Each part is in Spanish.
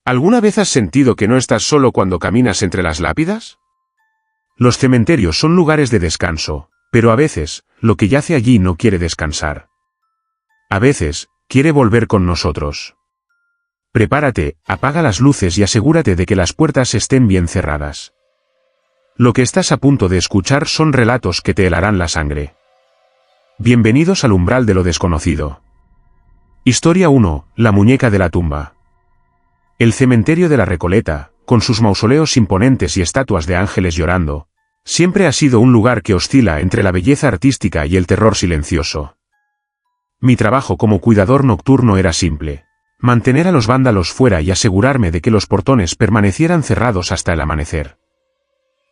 ¿Alguna vez has sentido que no estás solo cuando caminas entre las lápidas? Los cementerios son lugares de descanso, pero a veces, lo que yace allí no quiere descansar. A veces, quiere volver con nosotros. Prepárate, apaga las luces y asegúrate de que las puertas estén bien cerradas. Lo que estás a punto de escuchar son relatos que te helarán la sangre. Bienvenidos al umbral de lo desconocido. Historia 1, la muñeca de la tumba. El cementerio de la Recoleta, con sus mausoleos imponentes y estatuas de ángeles llorando, siempre ha sido un lugar que oscila entre la belleza artística y el terror silencioso. Mi trabajo como cuidador nocturno era simple: mantener a los vándalos fuera y asegurarme de que los portones permanecieran cerrados hasta el amanecer.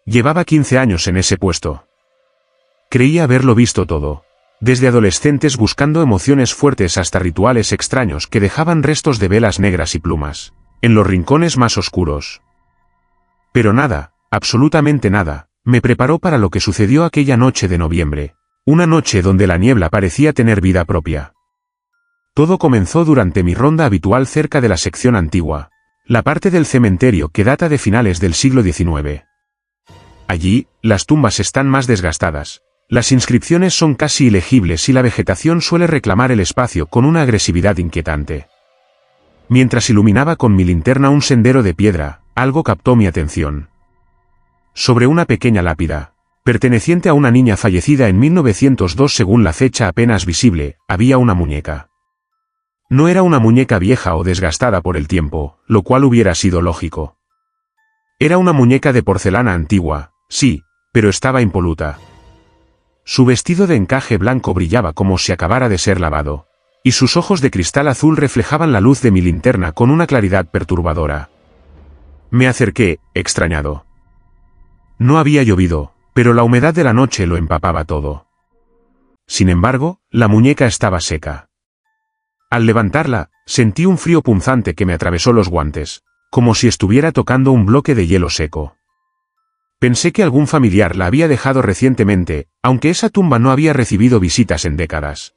Llevaba 15 años en ese puesto. Creía haberlo visto todo, desde adolescentes buscando emociones fuertes hasta rituales extraños que dejaban restos de velas negras y plumas en los rincones más oscuros. Pero nada, absolutamente nada, me preparó para lo que sucedió aquella noche de noviembre, una noche donde la niebla parecía tener vida propia. Todo comenzó durante mi ronda habitual cerca de la sección antigua, la parte del cementerio que data de finales del siglo XIX. Allí, las tumbas están más desgastadas, las inscripciones son casi ilegibles y la vegetación suele reclamar el espacio con una agresividad inquietante. Mientras iluminaba con mi linterna un sendero de piedra, algo captó mi atención. Sobre una pequeña lápida, perteneciente a una niña fallecida en 1902 según la fecha apenas visible, había una muñeca. No era una muñeca vieja o desgastada por el tiempo, lo cual hubiera sido lógico. Era una muñeca de porcelana antigua, sí, pero estaba impoluta. Su vestido de encaje blanco brillaba como si acabara de ser lavado, y sus ojos de cristal azul reflejaban la luz de mi linterna con una claridad perturbadora. Me acerqué, extrañado. No había llovido, pero la humedad de la noche lo empapaba todo. Sin embargo, la muñeca estaba seca. Al levantarla, sentí un frío punzante que me atravesó los guantes, como si estuviera tocando un bloque de hielo seco. Pensé que algún familiar la había dejado recientemente, aunque esa tumba no había recibido visitas en décadas.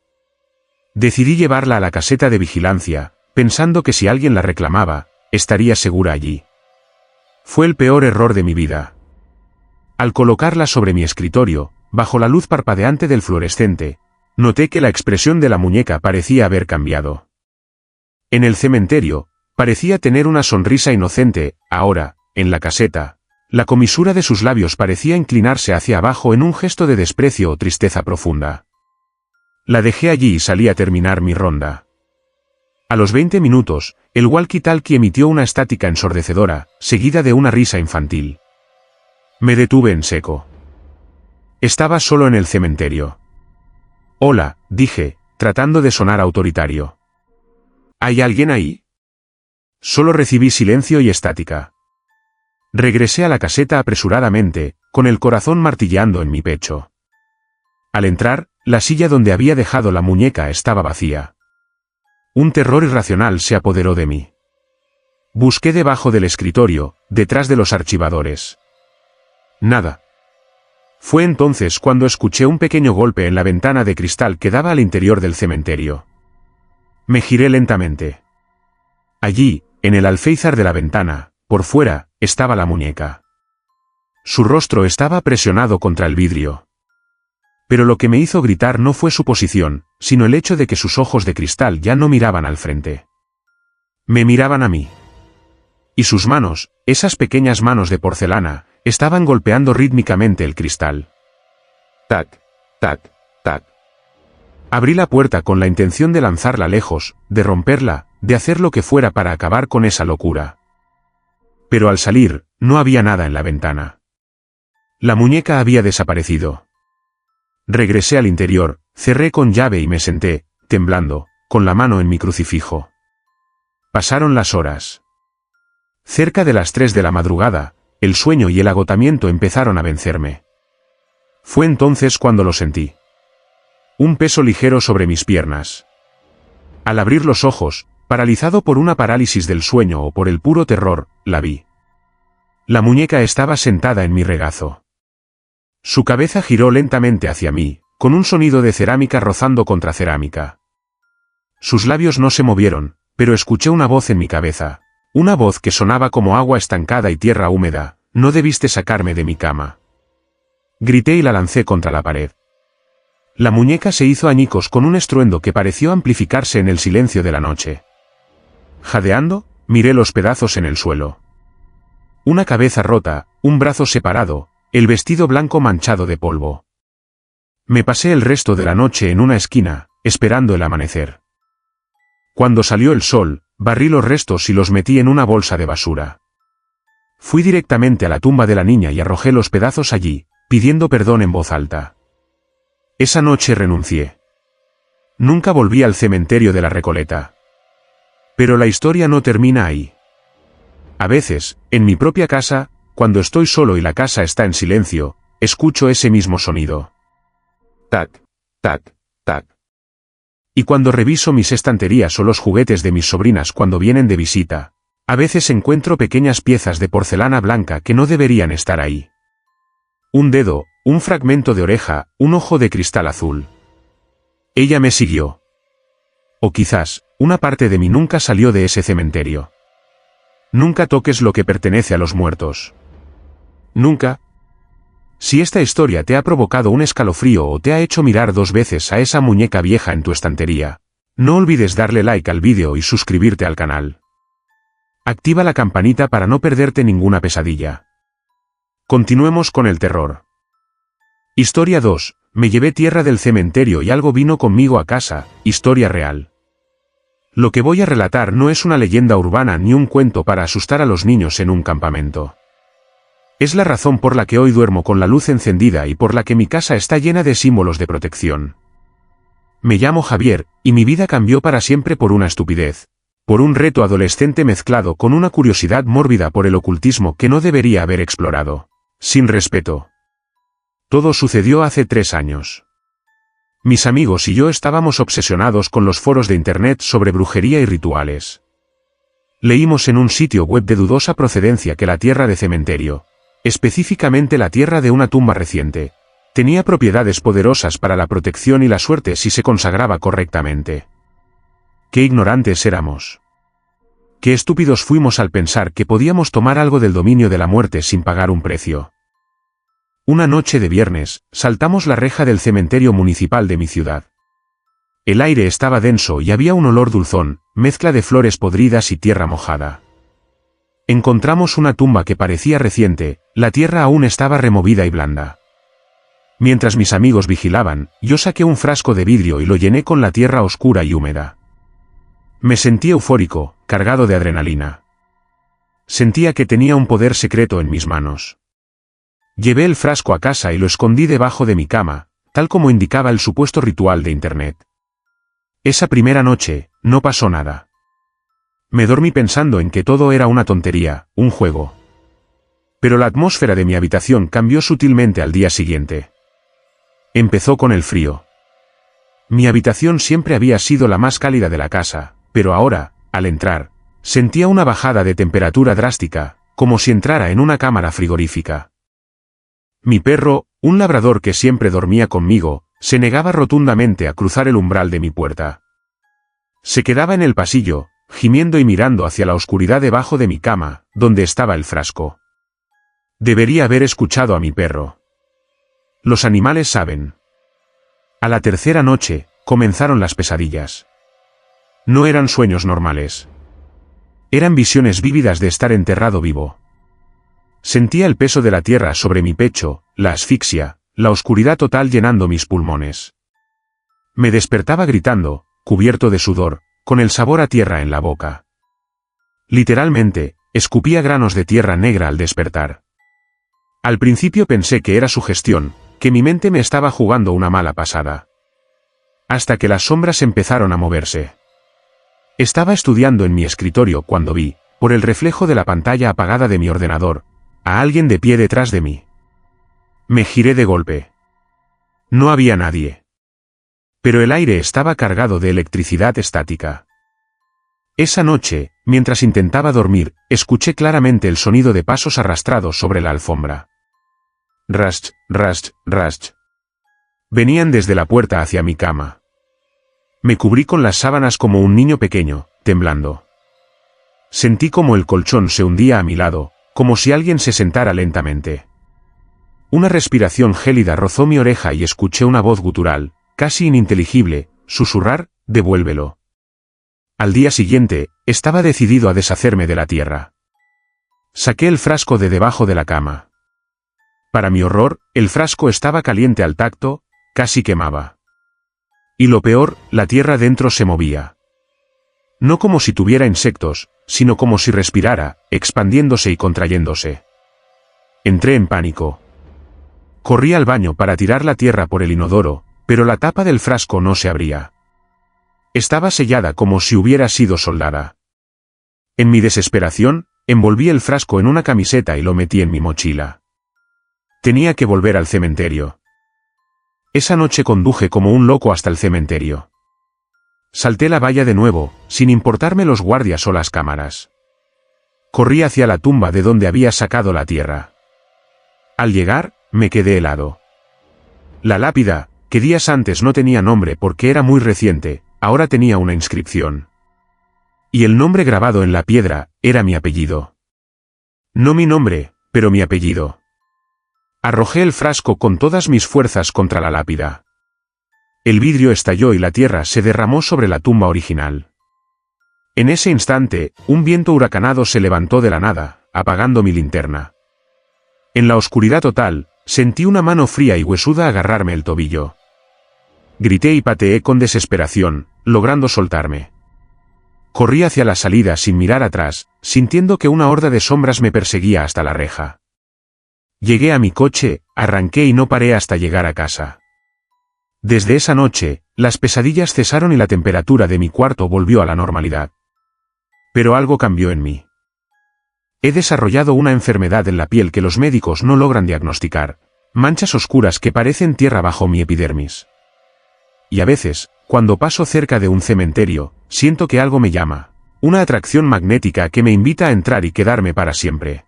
Decidí llevarla a la caseta de vigilancia, pensando que si alguien la reclamaba, estaría segura allí. Fue el peor error de mi vida. Al colocarla sobre mi escritorio, bajo la luz parpadeante del fluorescente, noté que la expresión de la muñeca parecía haber cambiado. En el cementerio, parecía tener una sonrisa inocente. Ahora, en la caseta, la comisura de sus labios parecía inclinarse hacia abajo en un gesto de desprecio o tristeza profunda. La dejé allí y salí a terminar mi ronda. A los 20 minutos, el walkie-talkie emitió una estática ensordecedora, seguida de una risa infantil. Me detuve en seco. Estaba solo en el cementerio. Hola, dije, tratando de sonar autoritario. ¿Hay alguien ahí? Solo recibí silencio y estática. Regresé a la caseta apresuradamente, con el corazón martilleando en mi pecho. Al entrar, la silla donde había dejado la muñeca estaba vacía. Un terror irracional se apoderó de mí. Busqué debajo del escritorio, detrás de los archivadores. Nada. Fue entonces cuando escuché un pequeño golpe en la ventana de cristal que daba al interior del cementerio. Me giré lentamente. Allí, en el alféizar de la ventana, por fuera, estaba la muñeca. Su rostro estaba presionado contra el vidrio. Pero lo que me hizo gritar no fue su posición, sino el hecho de que sus ojos de cristal ya no miraban al frente. Me miraban a mí. Y sus manos, esas pequeñas manos de porcelana, estaban golpeando rítmicamente el cristal. Tac, tac, tac. Abrí la puerta con la intención de lanzarla lejos, de romperla, de hacer lo que fuera para acabar con esa locura. Pero al salir, no había nada en la ventana. La muñeca había desaparecido. Regresé al interior, cerré con llave y me senté, temblando, con la mano en mi crucifijo. Pasaron las horas. Cerca de las 3 de la madrugada, el sueño y el agotamiento empezaron a vencerme. Fue entonces cuando lo sentí. Un peso ligero sobre mis piernas. Al abrir los ojos, paralizado por una parálisis del sueño o por el puro terror, la vi. La muñeca estaba sentada en mi regazo. Su cabeza giró lentamente hacia mí, con un sonido de cerámica rozando contra cerámica. Sus labios no se movieron, pero escuché una voz en mi cabeza. Una voz que sonaba como agua estancada y tierra húmeda: no debiste sacarme de mi cama. Grité y la lancé contra la pared. La muñeca se hizo añicos con un estruendo que pareció amplificarse en el silencio de la noche. Jadeando, miré los pedazos en el suelo. Una cabeza rota, un brazo separado, el vestido blanco manchado de polvo. Me pasé el resto de la noche en una esquina, esperando el amanecer. Cuando salió el sol, barrí los restos y los metí en una bolsa de basura. Fui directamente a la tumba de la niña y arrojé los pedazos allí, pidiendo perdón en voz alta. Esa noche renuncié. Nunca volví al cementerio de la Recoleta. Pero la historia no termina ahí. A veces, en mi propia casa, cuando estoy solo y la casa está en silencio, escucho ese mismo sonido. Tac, tac, tac. Y cuando reviso mis estanterías o los juguetes de mis sobrinas cuando vienen de visita, a veces encuentro pequeñas piezas de porcelana blanca que no deberían estar ahí. Un dedo, un fragmento de oreja, un ojo de cristal azul. Ella me siguió. O quizás, una parte de mí nunca salió de ese cementerio. Nunca toques lo que pertenece a los muertos. Nunca. Si esta historia te ha provocado un escalofrío o te ha hecho mirar 2 veces a esa muñeca vieja en tu estantería, no olvides darle like al vídeo y suscribirte al canal. Activa la campanita para no perderte ninguna pesadilla. Continuemos con el terror. Historia 2. Me llevé tierra del cementerio y algo vino conmigo a casa. Historia real. Lo que voy a relatar no es una leyenda urbana ni un cuento para asustar a los niños en un campamento. Es la razón por la que hoy duermo con la luz encendida y por la que mi casa está llena de símbolos de protección. Me llamo Javier, y mi vida cambió para siempre por una estupidez. Por un reto adolescente mezclado con una curiosidad mórbida por el ocultismo que no debería haber explorado. Sin respeto. Todo sucedió hace 3 años. Mis amigos y yo estábamos obsesionados con los foros de internet sobre brujería y rituales. Leímos en un sitio web de dudosa procedencia que la tierra de cementerio, específicamente la tierra de una tumba reciente, tenía propiedades poderosas para la protección y la suerte si se consagraba correctamente. Qué ignorantes éramos. Qué estúpidos fuimos al pensar que podíamos tomar algo del dominio de la muerte sin pagar un precio. Una noche de viernes, saltamos la reja del cementerio municipal de mi ciudad. El aire estaba denso y había un olor dulzón, mezcla de flores podridas y tierra mojada. Encontramos una tumba que parecía reciente, la tierra aún estaba removida y blanda. Mientras mis amigos vigilaban, yo saqué un frasco de vidrio y lo llené con la tierra oscura y húmeda. Me sentí eufórico, cargado de adrenalina. Sentía que tenía un poder secreto en mis manos. Llevé el frasco a casa y lo escondí debajo de mi cama, tal como indicaba el supuesto ritual de internet. Esa primera noche, no pasó nada. Me dormí pensando en que todo era una tontería, un juego. Pero la atmósfera de mi habitación cambió sutilmente al día siguiente. Empezó con el frío. Mi habitación siempre había sido la más cálida de la casa, pero ahora, al entrar, sentía una bajada de temperatura drástica, como si entrara en una cámara frigorífica. Mi perro, un labrador que siempre dormía conmigo, se negaba rotundamente a cruzar el umbral de mi puerta. Se quedaba en el pasillo, gimiendo y mirando hacia la oscuridad debajo de mi cama, donde estaba el frasco. Debería haber escuchado a mi perro. Los animales saben. A la tercera noche, comenzaron las pesadillas. No eran sueños normales. Eran visiones vívidas de estar enterrado vivo. Sentía el peso de la tierra sobre mi pecho, la asfixia, la oscuridad total llenando mis pulmones. Me despertaba gritando, cubierto de sudor, con el sabor a tierra en la boca. Literalmente, escupía granos de tierra negra al despertar. Al principio pensé que era sugestión, que mi mente me estaba jugando una mala pasada. Hasta que las sombras empezaron a moverse. Estaba estudiando en mi escritorio cuando vi, por el reflejo de la pantalla apagada de mi ordenador, a alguien de pie detrás de mí. Me giré de golpe. No había nadie. Pero el aire estaba cargado de electricidad estática. Esa noche, mientras intentaba dormir, escuché claramente el sonido de pasos arrastrados sobre la alfombra. Rasch, rasch, rasch. Venían desde la puerta hacia mi cama. Me cubrí con las sábanas como un niño pequeño, temblando. Sentí como el colchón se hundía a mi lado, como si alguien se sentara lentamente. Una respiración gélida rozó mi oreja y escuché una voz gutural, casi ininteligible, susurrar, «Devuélvelo». Al día siguiente, estaba decidido a deshacerme de la tierra. Saqué el frasco de debajo de la cama. Para mi horror, el frasco estaba caliente al tacto, casi quemaba. Y lo peor, la tierra dentro se movía. No como si tuviera insectos, sino como si respirara, expandiéndose y contrayéndose. Entré en pánico. Corrí al baño para tirar la tierra por el inodoro, pero la tapa del frasco no se abría. Estaba sellada como si hubiera sido soldada. En mi desesperación, envolví el frasco en una camiseta y lo metí en mi mochila. Tenía que volver al cementerio. Esa noche conduje como un loco hasta el cementerio. Salté la valla de nuevo, sin importarme los guardias o las cámaras. Corrí hacia la tumba de donde había sacado la tierra. Al llegar, me quedé helado. La lápida, que días antes no tenía nombre porque era muy reciente, ahora tenía una inscripción. Y el nombre grabado en la piedra, era mi apellido. No mi nombre, pero mi apellido. Arrojé el frasco con todas mis fuerzas contra la lápida. El vidrio estalló y la tierra se derramó sobre la tumba original. En ese instante, un viento huracanado se levantó de la nada, apagando mi linterna. En la oscuridad total, sentí una mano fría y huesuda agarrarme el tobillo. Grité y pateé con desesperación, logrando soltarme. Corrí hacia la salida sin mirar atrás, sintiendo que una horda de sombras me perseguía hasta la reja. Llegué a mi coche, arranqué y no paré hasta llegar a casa. Desde esa noche, las pesadillas cesaron y la temperatura de mi cuarto volvió a la normalidad. Pero algo cambió en mí. He desarrollado una enfermedad en la piel que los médicos no logran diagnosticar, manchas oscuras que parecen tierra bajo mi epidermis. Y a veces, cuando paso cerca de un cementerio, siento que algo me llama, una atracción magnética que me invita a entrar y quedarme para siempre.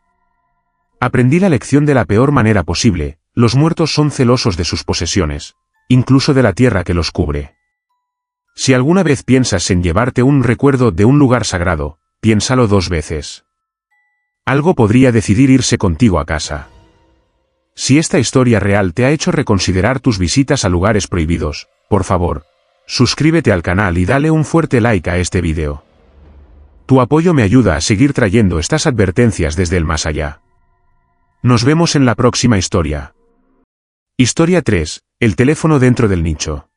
Aprendí la lección de la peor manera posible: los muertos son celosos de sus posesiones, incluso de la tierra que los cubre. Si alguna vez piensas en llevarte un recuerdo de un lugar sagrado, piénsalo 2 veces. Algo podría decidir irse contigo a casa. Si esta historia real te ha hecho reconsiderar tus visitas a lugares prohibidos, por favor, suscríbete al canal y dale un fuerte like a este vídeo. Tu apoyo me ayuda a seguir trayendo estas advertencias desde el más allá. Nos vemos en la próxima historia. Historia 3. El teléfono dentro del nicho.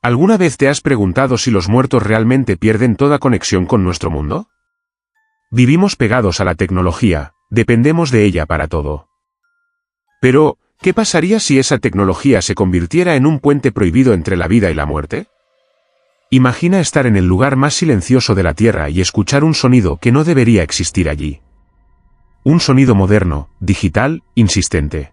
¿Alguna vez te has preguntado si los muertos realmente pierden toda conexión con nuestro mundo? Vivimos pegados a la tecnología, dependemos de ella para todo. Pero, ¿qué pasaría si esa tecnología se convirtiera en un puente prohibido entre la vida y la muerte? Imagina estar en el lugar más silencioso de la Tierra y escuchar un sonido que no debería existir allí. Un sonido moderno, digital, insistente.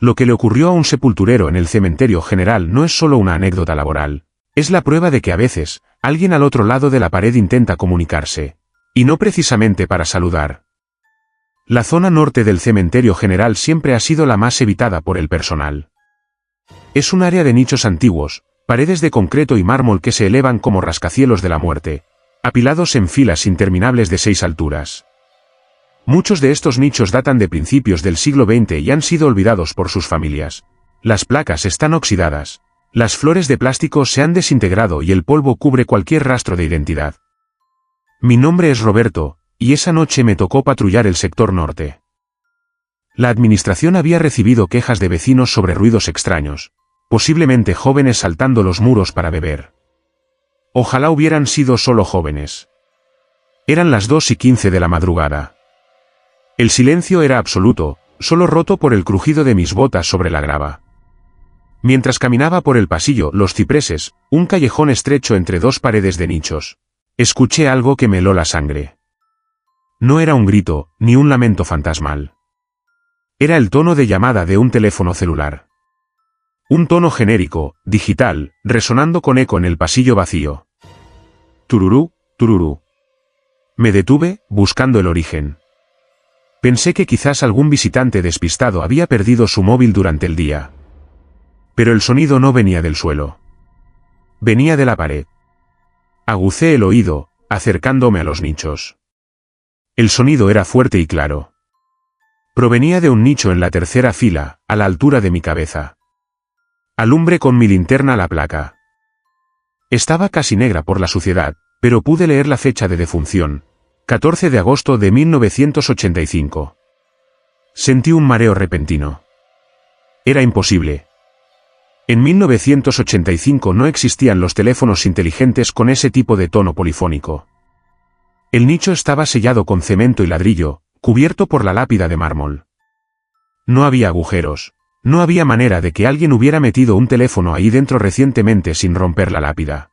Lo que le ocurrió a un sepulturero en el cementerio general no es solo una anécdota laboral, es la prueba de que a veces, alguien al otro lado de la pared intenta comunicarse, y no precisamente para saludar. La zona norte del cementerio general siempre ha sido la más evitada por el personal. Es un área de nichos antiguos, paredes de concreto y mármol que se elevan como rascacielos de la muerte, apilados en filas interminables de 6 alturas. Muchos de estos nichos datan de principios del siglo XX y han sido olvidados por sus familias. Las placas están oxidadas, las flores de plástico se han desintegrado y el polvo cubre cualquier rastro de identidad. Mi nombre es Roberto, y esa noche me tocó patrullar el sector norte. La administración había recibido quejas de vecinos sobre ruidos extraños, posiblemente jóvenes saltando los muros para beber. Ojalá hubieran sido solo jóvenes. Eran las 2:15 de la madrugada. El silencio era absoluto, solo roto por el crujido de mis botas sobre la grava. Mientras caminaba por el pasillo Los Cipreses, un callejón estrecho entre 2 paredes de nichos, escuché algo que me heló la sangre. No era un grito, ni un lamento fantasmal. Era el tono de llamada de un teléfono celular. Un tono genérico, digital, resonando con eco en el pasillo vacío. Tururú, tururú. Me detuve, buscando el origen. Pensé que quizás algún visitante despistado había perdido su móvil durante el día. Pero el sonido no venía del suelo. Venía de la pared. Agucé el oído, acercándome a los nichos. El sonido era fuerte y claro. Provenía de un nicho en la tercera fila, a la altura de mi cabeza. Alumbré con mi linterna la placa. Estaba casi negra por la suciedad, pero pude leer la fecha de defunción, 14 de agosto de 1985. Sentí un mareo repentino. Era imposible. En 1985 no existían los teléfonos inteligentes con ese tipo de tono polifónico. El nicho estaba sellado con cemento y ladrillo, cubierto por la lápida de mármol. No había agujeros. No había manera de que alguien hubiera metido un teléfono ahí dentro recientemente sin romper la lápida.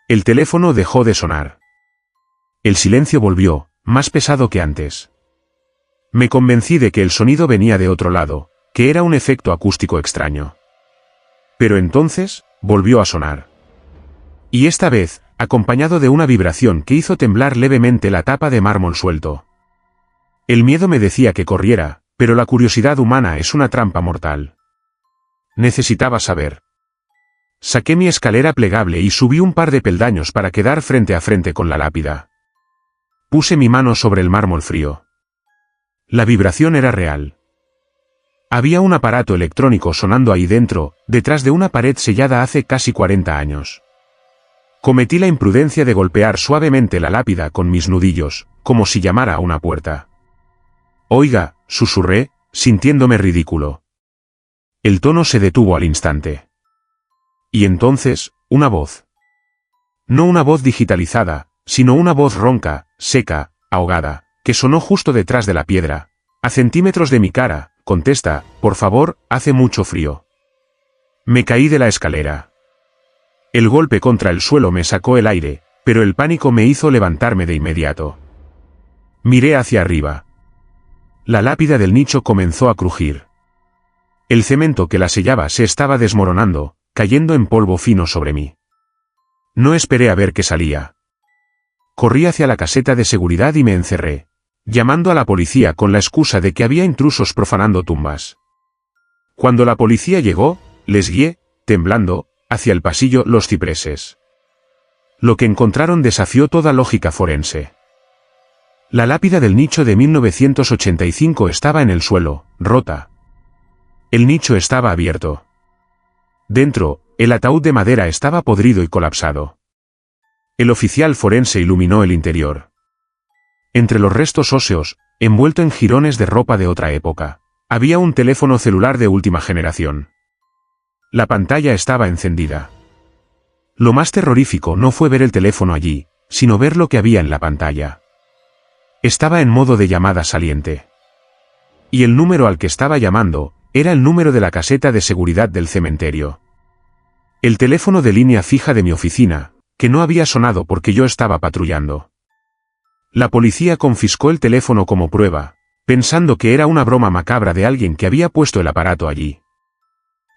El teléfono dejó de sonar. El silencio volvió, más pesado que antes. Me convencí de que el sonido venía de otro lado, que era un efecto acústico extraño. Pero entonces, volvió a sonar. Y esta vez, acompañado de una vibración que hizo temblar levemente la tapa de mármol suelto. El miedo me decía que corriera, pero la curiosidad humana es una trampa mortal. Necesitaba saber. Saqué mi escalera plegable y subí un par de peldaños para quedar frente a frente con la lápida. Puse mi mano sobre el mármol frío. La vibración era real. Había un aparato electrónico sonando ahí dentro, detrás de una pared sellada hace casi 40 años. Cometí la imprudencia de golpear suavemente la lápida con mis nudillos, como si llamara a una puerta. «Oiga», susurré, sintiéndome ridículo. El tono se detuvo al instante. Y entonces, una voz. No una voz digitalizada, sino una voz ronca, seca, ahogada, que sonó justo detrás de la piedra, a centímetros de mi cara. «Contesta, por favor, hace mucho frío». Me caí de la escalera. El golpe contra el suelo me sacó el aire, pero el pánico me hizo levantarme de inmediato. Miré hacia arriba. La lápida del nicho comenzó a crujir. El cemento que la sellaba se estaba desmoronando, cayendo en polvo fino sobre mí. No esperé a ver qué salía. Corrí hacia la caseta de seguridad y me encerré, llamando a la policía con la excusa de que había intrusos profanando tumbas. Cuando la policía llegó, les guié, temblando, hacia el pasillo Los Cipreses. Lo que encontraron desafió toda lógica forense. La lápida del nicho de 1985 estaba en el suelo, rota. El nicho estaba abierto. Dentro, el ataúd de madera estaba podrido y colapsado. El oficial forense iluminó el interior. Entre los restos óseos, envuelto en jirones de ropa de otra época, había un teléfono celular de última generación. La pantalla estaba encendida. Lo más terrorífico no fue ver el teléfono allí, sino ver lo que había en la pantalla. Estaba en modo de llamada saliente. Y el número al que estaba llamando, era el número de la caseta de seguridad del cementerio. El teléfono de línea fija de mi oficina, que no había sonado porque yo estaba patrullando. La policía confiscó el teléfono como prueba, pensando que era una broma macabra de alguien que había puesto el aparato allí.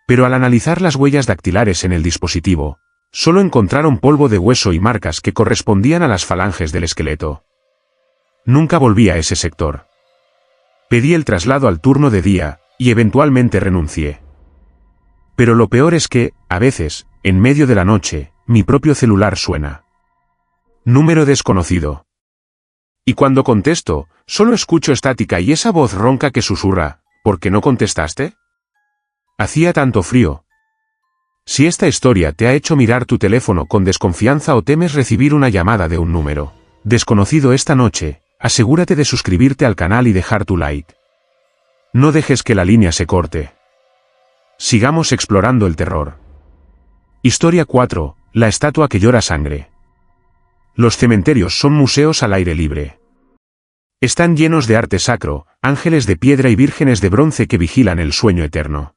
Pero al analizar las huellas dactilares en el dispositivo, solo encontraron polvo de hueso y marcas que correspondían a las falanges del esqueleto. Nunca volví a ese sector. Pedí el traslado al turno de día, y eventualmente renuncié. Pero lo peor es que, a veces, en medio de la noche, mi propio celular suena. Número desconocido. Y cuando contesto, solo escucho estática y esa voz ronca que susurra, ¿por qué no contestaste? Hacía tanto frío. Si esta historia te ha hecho mirar tu teléfono con desconfianza o temes recibir una llamada de un número desconocido esta noche, asegúrate de suscribirte al canal y dejar tu like. No dejes que la línea se corte. Sigamos explorando el terror. Historia 4. La estatua que llora sangre. Los cementerios son museos al aire libre. Están llenos de arte sacro, ángeles de piedra y vírgenes de bronce que vigilan el sueño eterno.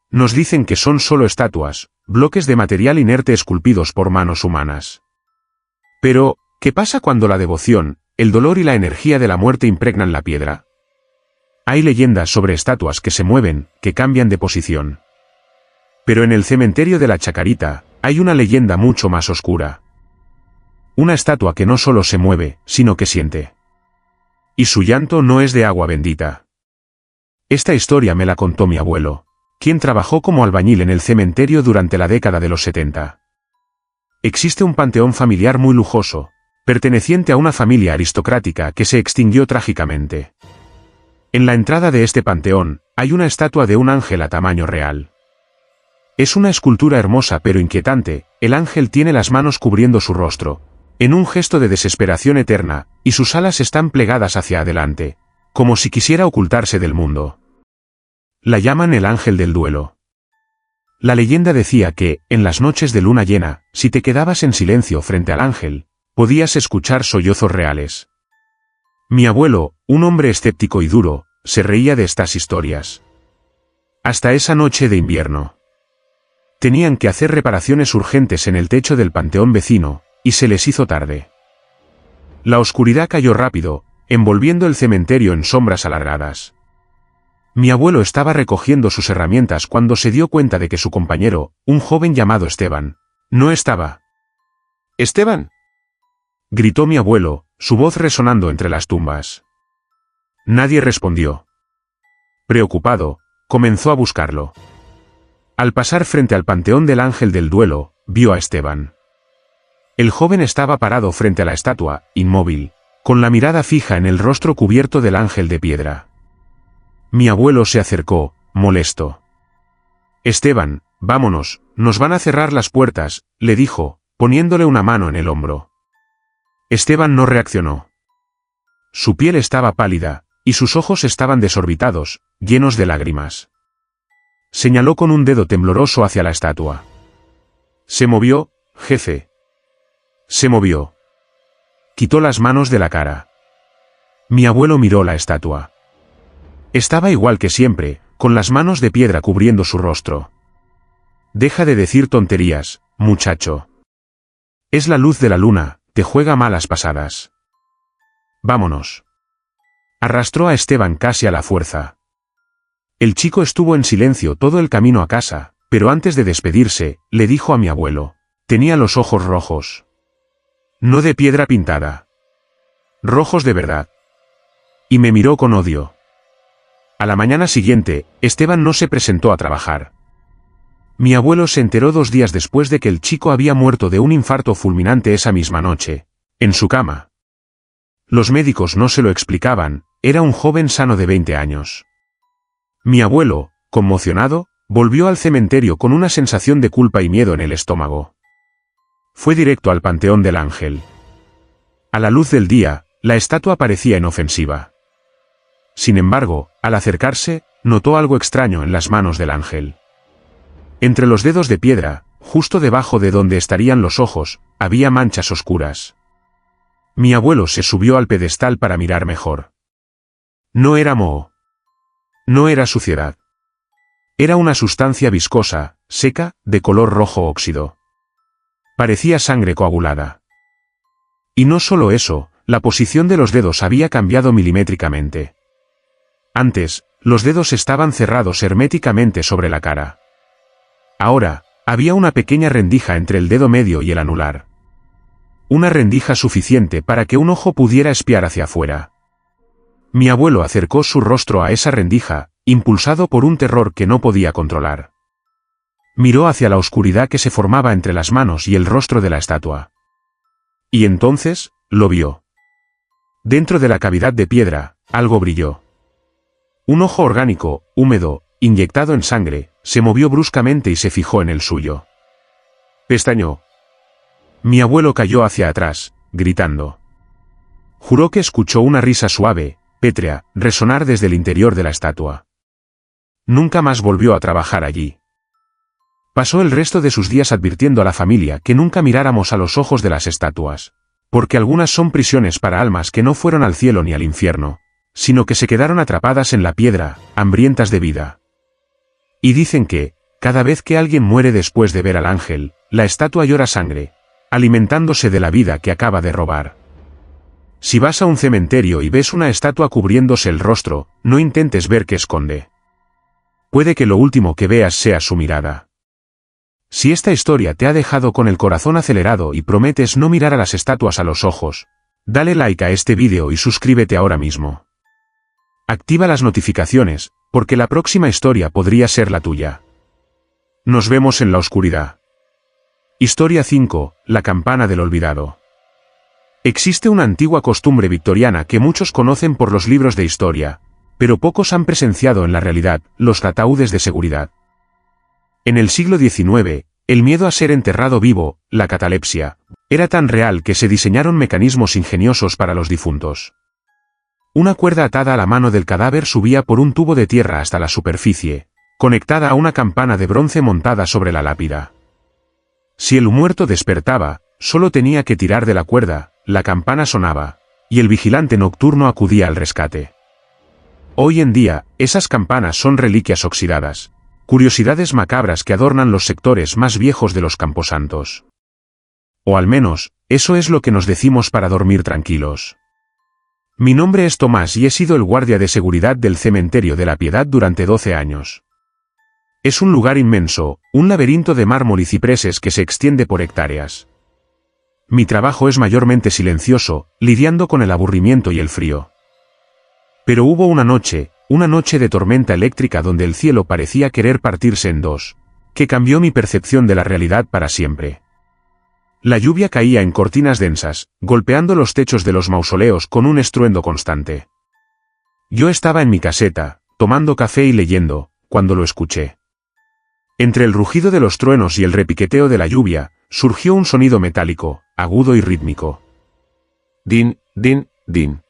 Nos dicen que son solo estatuas, bloques de material inerte esculpidos por manos humanas. Pero, ¿qué pasa cuando la devoción, el dolor y la energía de la muerte impregnan la piedra? Hay leyendas sobre estatuas que se mueven, que cambian de posición. Pero en el cementerio de la Chacarita, hay una leyenda mucho más oscura. Una estatua que no solo se mueve, sino que siente. Y su llanto no es de agua bendita. Esta historia me la contó mi abuelo, quien trabajó como albañil en el cementerio durante la década de los 70. existe un panteón familiar muy lujoso, perteneciente a una familia aristocrática que se extinguió trágicamente. En la entrada de este panteón, hay una estatua de un ángel a tamaño real. Es una escultura hermosa pero inquietante, el ángel tiene las manos cubriendo su rostro, en un gesto de desesperación eterna, y sus alas están plegadas hacia adelante, como si quisiera ocultarse del mundo. La llaman el ángel del duelo. La leyenda decía que, en las noches de luna llena, si te quedabas en silencio frente al ángel, podías escuchar sollozos reales. Mi abuelo, un hombre escéptico y duro, se reía de estas historias. Hasta esa noche de invierno. Tenían que hacer reparaciones urgentes en el techo del panteón vecino, y se les hizo tarde. La oscuridad cayó rápido, envolviendo el cementerio en sombras alargadas. Mi abuelo estaba recogiendo sus herramientas cuando se dio cuenta de que su compañero, un joven llamado Esteban, no estaba. «¿Esteban?», gritó mi abuelo, su voz resonando entre las tumbas. Nadie respondió. Preocupado, comenzó a buscarlo. Al pasar frente al panteón del ángel del duelo, vio a Esteban. El joven estaba parado frente a la estatua, inmóvil, con la mirada fija en el rostro cubierto del ángel de piedra. Mi abuelo se acercó, molesto. «Esteban, vámonos, nos van a cerrar las puertas», le dijo, poniéndole una mano en el hombro. Esteban no reaccionó. Su piel estaba pálida, y sus ojos estaban desorbitados, llenos de lágrimas. Señaló con un dedo tembloroso hacia la estatua. «Se movió, jefe». Se movió. Quitó las manos de la cara. Mi abuelo miró la estatua. Estaba igual que siempre, con las manos de piedra cubriendo su rostro. «Deja de decir tonterías, muchacho. Es la luz de la luna, te juega malas pasadas. Vámonos». Arrastró a Esteban casi a la fuerza. El chico estuvo en silencio todo el camino a casa, pero antes de despedirse, le dijo a mi abuelo. Tenía los ojos rojos. No de piedra pintada. Rojos de verdad. Y me miró con odio. A la mañana siguiente, Esteban no se presentó a trabajar. Mi abuelo se enteró 2 días después de que el chico había muerto de un infarto fulminante esa misma noche, en su cama. Los médicos no se lo explicaban, era un joven sano de 20 años. Mi abuelo, conmocionado, volvió al cementerio con una sensación de culpa y miedo en el estómago. Fue directo al panteón del ángel. A la luz del día, la estatua parecía inofensiva. Sin embargo, al acercarse, notó algo extraño en las manos del ángel. Entre los dedos de piedra, justo debajo de donde estarían los ojos, había manchas oscuras. Mi abuelo se subió al pedestal para mirar mejor. No era moho. No era suciedad. Era una sustancia viscosa, seca, de color rojo óxido. Parecía sangre coagulada. Y no solo eso, la posición de los dedos había cambiado milimétricamente. Antes, los dedos estaban cerrados herméticamente sobre la cara. Ahora, había una pequeña rendija entre el dedo medio y el anular. Una rendija suficiente para que un ojo pudiera espiar hacia afuera. Mi abuelo acercó su rostro a esa rendija, impulsado por un terror que no podía controlar. Miró hacia la oscuridad que se formaba entre las manos y el rostro de la estatua. Y entonces, lo vio. Dentro de la cavidad de piedra, algo brilló. Un ojo orgánico, húmedo, inyectado en sangre, se movió bruscamente y se fijó en el suyo. Pestañó. Mi abuelo cayó hacia atrás, gritando. Juró que escuchó una risa suave, pétrea, resonar desde el interior de la estatua. Nunca más volvió a trabajar allí. Pasó el resto de sus días advirtiendo a la familia que nunca miráramos a los ojos de las estatuas, porque algunas son prisiones para almas que no fueron al cielo ni al infierno, sino que se quedaron atrapadas en la piedra, hambrientas de vida. Y dicen que, cada vez que alguien muere después de ver al ángel, la estatua llora sangre, alimentándose de la vida que acaba de robar. Si vas a un cementerio y ves una estatua cubriéndose el rostro, no intentes ver qué esconde. Puede que lo último que veas sea su mirada. Si esta historia te ha dejado con el corazón acelerado y prometes no mirar a las estatuas a los ojos, dale like a este vídeo y suscríbete ahora mismo. Activa las notificaciones, porque la próxima historia podría ser la tuya. Nos vemos en la oscuridad. Historia 5. La campana del olvidado. Existe una antigua costumbre victoriana que muchos conocen por los libros de historia, pero pocos han presenciado en la realidad: los ataúdes de seguridad. En el siglo XIX, el miedo a ser enterrado vivo, la catalepsia, era tan real que se diseñaron mecanismos ingeniosos para los difuntos. Una cuerda atada a la mano del cadáver subía por un tubo de tierra hasta la superficie, conectada a una campana de bronce montada sobre la lápida. Si el muerto despertaba, solo tenía que tirar de la cuerda, la campana sonaba, y el vigilante nocturno acudía al rescate. Hoy en día, esas campanas son reliquias oxidadas, curiosidades macabras que adornan los sectores más viejos de los camposantos. O al menos, eso es lo que nos decimos para dormir tranquilos. Mi nombre es Tomás y he sido el guardia de seguridad del Cementerio de la Piedad durante 12 años. Es un lugar inmenso, un laberinto de mármol y cipreses que se extiende por hectáreas. Mi trabajo es mayormente silencioso, lidiando con el aburrimiento y el frío. Pero hubo una noche de tormenta eléctrica donde el cielo parecía querer partirse en dos, que cambió mi percepción de la realidad para siempre. La lluvia caía en cortinas densas, golpeando los techos de los mausoleos con un estruendo constante. Yo estaba en mi caseta, tomando café y leyendo, cuando lo escuché. Entre el rugido de los truenos y el repiqueteo de la lluvia, surgió un sonido metálico, agudo y rítmico. Din, din, din.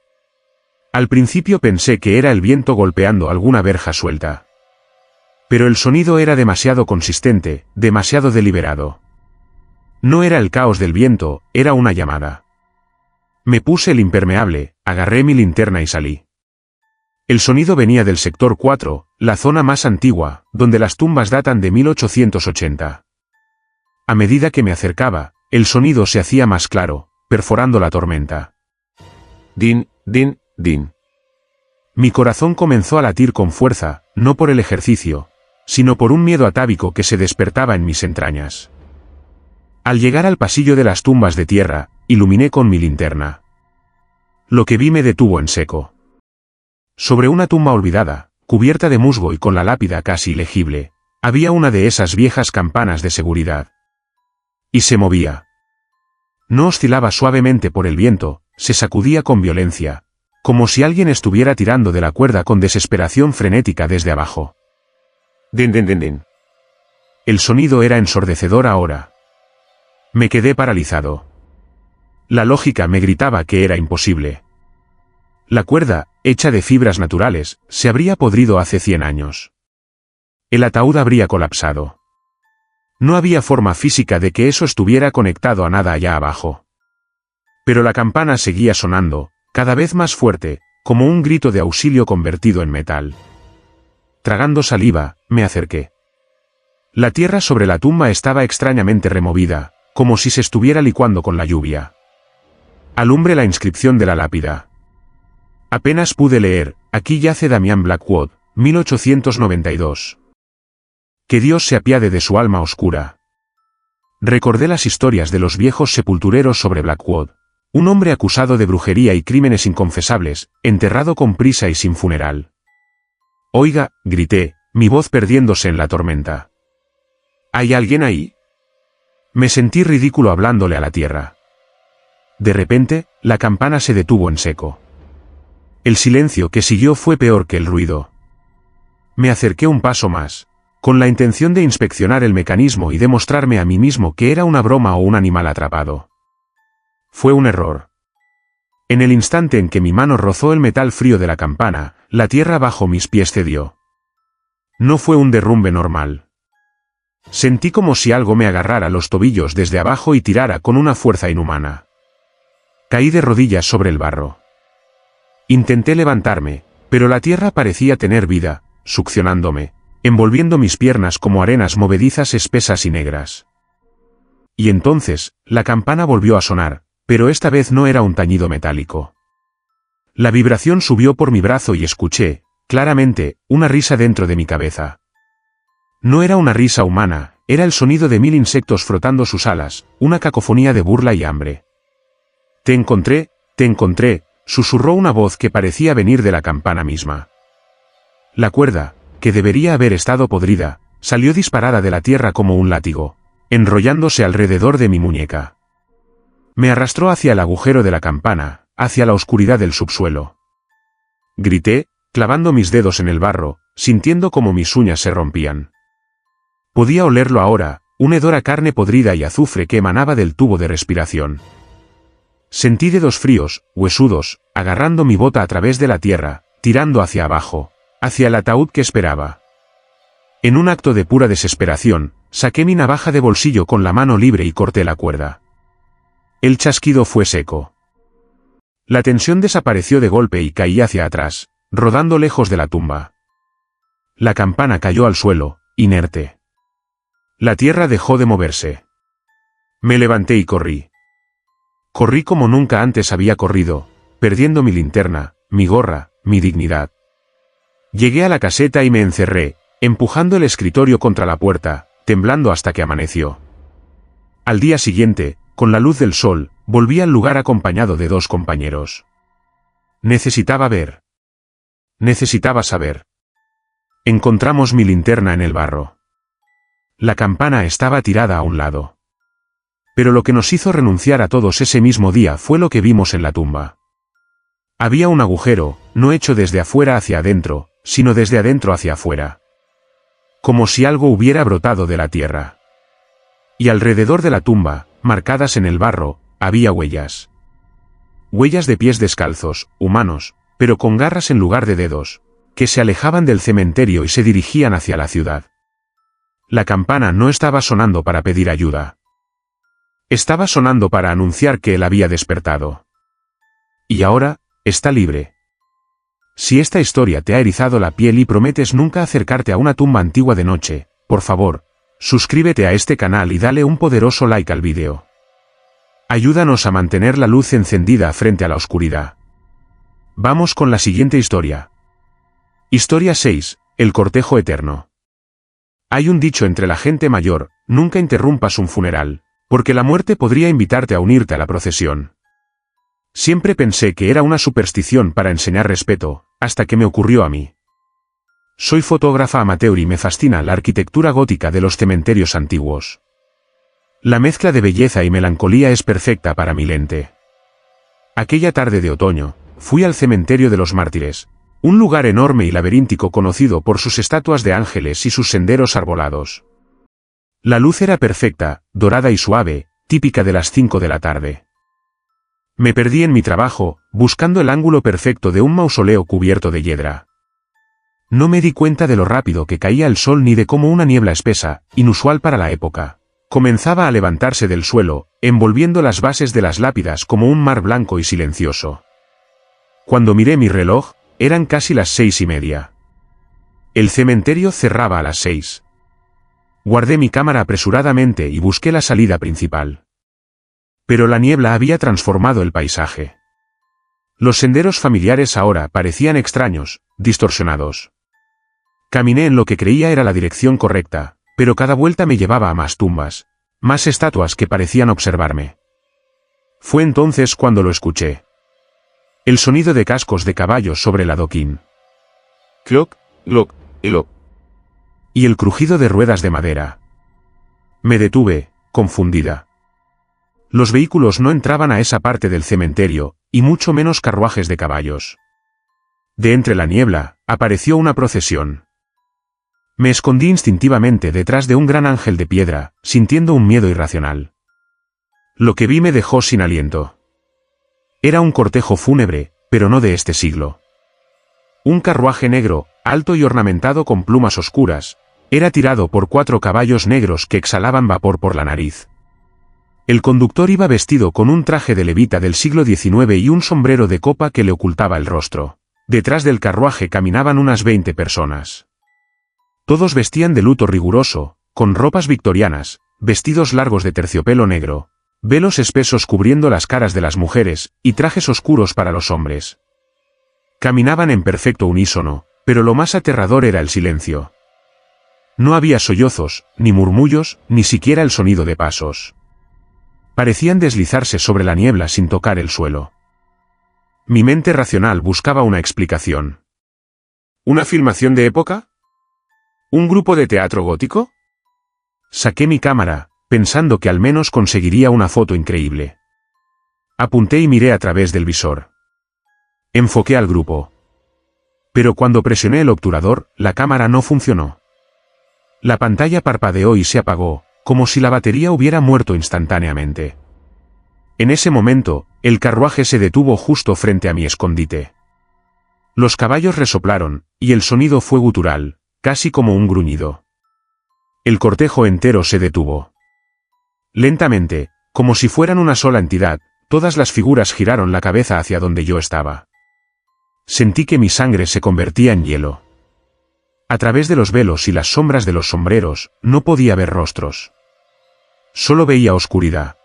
Al principio pensé que era el viento golpeando alguna verja suelta. Pero el sonido era demasiado consistente, demasiado deliberado. No era el caos del viento, era una llamada. Me puse el impermeable, agarré mi linterna y salí. El sonido venía del sector 4, la zona más antigua, donde las tumbas datan de 1880. A medida que me acercaba, el sonido se hacía más claro, perforando la tormenta. Din, din, din. Mi corazón comenzó a latir con fuerza, no por el ejercicio, sino por un miedo atávico que se despertaba en mis entrañas. Al llegar al pasillo de las tumbas de tierra, iluminé con mi linterna. Lo que vi me detuvo en seco. Sobre una tumba olvidada, cubierta de musgo y con la lápida casi ilegible, había una de esas viejas campanas de seguridad. Y se movía. No oscilaba suavemente por el viento, se sacudía con violencia, como si alguien estuviera tirando de la cuerda con desesperación frenética desde abajo. Din, din, din, din. El sonido era ensordecedor ahora. Me quedé paralizado. La lógica me gritaba que era imposible. La cuerda, hecha de fibras naturales, se habría podrido hace 100 años. El ataúd habría colapsado. No había forma física de que eso estuviera conectado a nada allá abajo. Pero la campana seguía sonando, cada vez más fuerte, como un grito de auxilio convertido en metal. Tragando saliva, me acerqué. La tierra sobre la tumba estaba extrañamente removida, como si se estuviera licuando con la lluvia. Alumbré la inscripción de la lápida. Apenas pude leer: aquí yace Damián Blackwood, 1892. Que Dios se apiade de su alma oscura. Recordé las historias de los viejos sepultureros sobre Blackwood, un hombre acusado de brujería y crímenes inconfesables, enterrado con prisa y sin funeral. Oiga, grité, mi voz perdiéndose en la tormenta. ¿Hay alguien ahí? Me sentí ridículo hablándole a la tierra. De repente, la campana se detuvo en seco. El silencio que siguió fue peor que el ruido. Me acerqué un paso más, con la intención de inspeccionar el mecanismo y demostrarme a mí mismo que era una broma o un animal atrapado. Fue un error. En el instante en que mi mano rozó el metal frío de la campana, la tierra bajo mis pies cedió. No fue un derrumbe normal. Sentí como si algo me agarrara los tobillos desde abajo y tirara con una fuerza inhumana. Caí de rodillas sobre el barro. Intenté levantarme, pero la tierra parecía tener vida, succionándome, envolviendo mis piernas como arenas movedizas espesas y negras. Y entonces, la campana volvió a sonar, pero esta vez no era un tañido metálico. La vibración subió por mi brazo y escuché, claramente, una risa dentro de mi cabeza. No era una risa humana, era el sonido de 1000 insectos frotando sus alas, una cacofonía de burla y hambre. Te encontré, susurró una voz que parecía venir de la campana misma. La cuerda, que debería haber estado podrida, salió disparada de la tierra como un látigo, enrollándose alrededor de mi muñeca. Me arrastró hacia el agujero de la campana, hacia la oscuridad del subsuelo. Grité, clavando mis dedos en el barro, sintiendo como mis uñas se rompían. Podía olerlo ahora, un hedor a carne podrida y azufre que emanaba del tubo de respiración. Sentí dedos fríos, huesudos, agarrando mi bota a través de la tierra, tirando hacia abajo, hacia el ataúd que esperaba. En un acto de pura desesperación, saqué mi navaja de bolsillo con la mano libre y corté la cuerda. El chasquido fue seco. La tensión desapareció de golpe y caí hacia atrás, rodando lejos de la tumba. La campana cayó al suelo, inerte. La tierra dejó de moverse. Me levanté y corrí. Corrí como nunca antes había corrido, perdiendo mi linterna, mi gorra, mi dignidad. Llegué a la caseta y me encerré, empujando el escritorio contra la puerta, temblando hasta que amaneció. Al día siguiente, con la luz del sol, volví al lugar acompañado de 2 compañeros. Necesitaba ver. Necesitaba saber. Encontramos mi linterna en el barro. La campana estaba tirada a un lado. Pero lo que nos hizo renunciar a todos ese mismo día fue lo que vimos en la tumba. Había un agujero, no hecho desde afuera hacia adentro, sino desde adentro hacia afuera. Como si algo hubiera brotado de la tierra. Y alrededor de la tumba, marcadas en el barro, había huellas. Huellas de pies descalzos, humanos, pero con garras en lugar de dedos, que se alejaban del cementerio y se dirigían hacia la ciudad. La campana no estaba sonando para pedir ayuda. Estaba sonando para anunciar que él había despertado. Y ahora, está libre. Si esta historia te ha erizado la piel y prometes nunca acercarte a una tumba antigua de noche, por favor, suscríbete a este canal y dale un poderoso like al vídeo. Ayúdanos a mantener la luz encendida frente a la oscuridad. Vamos con la siguiente historia. Historia 6, el cortejo eterno. Hay un dicho entre la gente mayor, nunca interrumpas un funeral, porque la muerte podría invitarte a unirte a la procesión. Siempre pensé que era una superstición para enseñar respeto, hasta que me ocurrió a mí. Soy fotógrafa amateur y me fascina la arquitectura gótica de los cementerios antiguos. La mezcla de belleza y melancolía es perfecta para mi lente. Aquella tarde de otoño, fui al cementerio de los mártires, un lugar enorme y laberíntico conocido por sus estatuas de ángeles y sus senderos arbolados. La luz era perfecta, dorada y suave, típica de las 5 de la tarde. Me perdí en mi trabajo, buscando el ángulo perfecto de un mausoleo cubierto de hiedra. No me di cuenta de lo rápido que caía el sol ni de cómo una niebla espesa, inusual para la época, comenzaba a levantarse del suelo, envolviendo las bases de las lápidas como un mar blanco y silencioso. Cuando miré mi reloj, eran casi las 6:30. El cementerio cerraba a las 6. Guardé mi cámara apresuradamente y busqué la salida principal. Pero la niebla había transformado el paisaje. Los senderos familiares ahora parecían extraños, distorsionados. Caminé en lo que creía era la dirección correcta, pero cada vuelta me llevaba a más tumbas, más estatuas que parecían observarme. Fue entonces cuando lo escuché. El sonido de cascos de caballos sobre el adoquín. Cloc, cloc, cloc. Y el crujido de ruedas de madera. Me detuve, confundida. Los vehículos no entraban a esa parte del cementerio, y mucho menos carruajes de caballos. De entre la niebla, apareció una procesión. Me escondí instintivamente detrás de un gran ángel de piedra, sintiendo un miedo irracional. Lo que vi me dejó sin aliento. Era un cortejo fúnebre, pero no de este siglo. Un carruaje negro, alto y ornamentado con plumas oscuras, era tirado por 4 caballos negros que exhalaban vapor por la nariz. El conductor iba vestido con un traje de levita del siglo XIX y un sombrero de copa que le ocultaba el rostro. Detrás del carruaje caminaban unas 20 personas. Todos vestían de luto riguroso, con ropas victorianas, vestidos largos de terciopelo negro, velos espesos cubriendo las caras de las mujeres, y trajes oscuros para los hombres. Caminaban en perfecto unísono, pero lo más aterrador era el silencio. No había sollozos, ni murmullos, ni siquiera el sonido de pasos. Parecían deslizarse sobre la niebla sin tocar el suelo. Mi mente racional buscaba una explicación. ¿Una filmación de época? ¿Un grupo de teatro gótico? Saqué mi cámara, pensando que al menos conseguiría una foto increíble. Apunté y miré a través del visor. Enfoqué al grupo. Pero cuando presioné el obturador, la cámara no funcionó. La pantalla parpadeó y se apagó, como si la batería hubiera muerto instantáneamente. En ese momento, el carruaje se detuvo justo frente a mi escondite. Los caballos resoplaron, y el sonido fue gutural, casi como un gruñido. El cortejo entero se detuvo. Lentamente, como si fueran una sola entidad, todas las figuras giraron la cabeza hacia donde yo estaba. Sentí que mi sangre se convertía en hielo. A través de los velos y las sombras de los sombreros, no podía ver rostros. Solo veía oscuridad.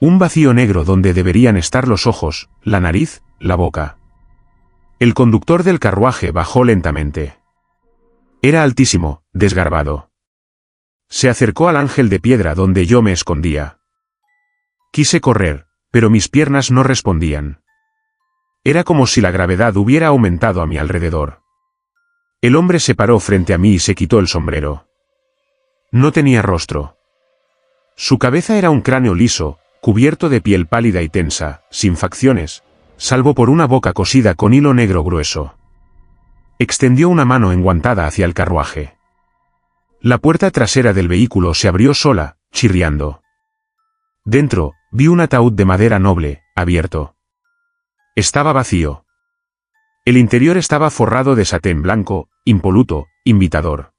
Un vacío negro donde deberían estar los ojos, la nariz, la boca. El conductor del carruaje bajó lentamente. Era altísimo, desgarbado. Se acercó al ángel de piedra donde yo me escondía. Quise correr, pero mis piernas no respondían. Era como si la gravedad hubiera aumentado a mi alrededor. El hombre se paró frente a mí y se quitó el sombrero. No tenía rostro. Su cabeza era un cráneo liso, cubierto de piel pálida y tensa, sin facciones, salvo por una boca cosida con hilo negro grueso. Extendió una mano enguantada hacia el carruaje. La puerta trasera del vehículo se abrió sola, chirriando. Dentro, vi un ataúd de madera noble, abierto. Estaba vacío. El interior estaba forrado de satén blanco, impoluto, invitador.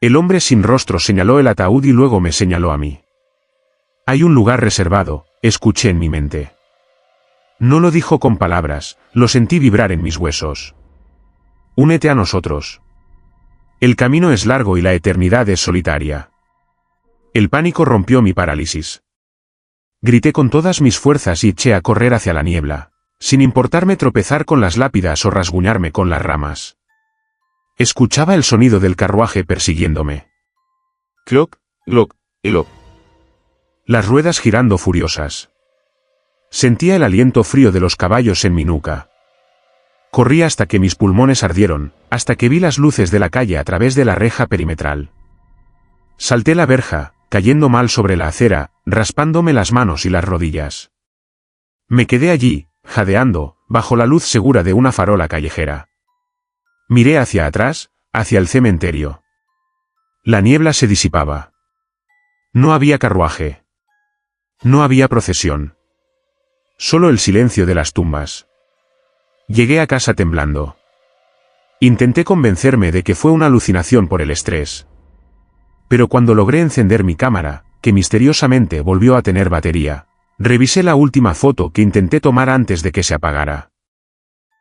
El hombre sin rostro señaló el ataúd y luego me señaló a mí. Hay un lugar reservado, escuché en mi mente. No lo dijo con palabras, lo sentí vibrar en mis huesos. Únete a nosotros. El camino es largo y la eternidad es solitaria. El pánico rompió mi parálisis. Grité con todas mis fuerzas y eché a correr hacia la niebla, sin importarme tropezar con las lápidas o rasguñarme con las ramas. Escuchaba el sonido del carruaje persiguiéndome. Cloc, cloc, cloc. Las ruedas girando furiosas. Sentía el aliento frío de los caballos en mi nuca. Corrí hasta que mis pulmones ardieron, hasta que vi las luces de la calle a través de la reja perimetral. Salté la verja, cayendo mal sobre la acera, raspándome las manos y las rodillas. Me quedé allí, jadeando, bajo la luz segura de una farola callejera. Miré hacia atrás, hacia el cementerio. La niebla se disipaba. No había carruaje. No había procesión. Solo el silencio de las tumbas. Llegué a casa temblando. Intenté convencerme de que fue una alucinación por el estrés. Pero cuando logré encender mi cámara, que misteriosamente volvió a tener batería, revisé la última foto que intenté tomar antes de que se apagara.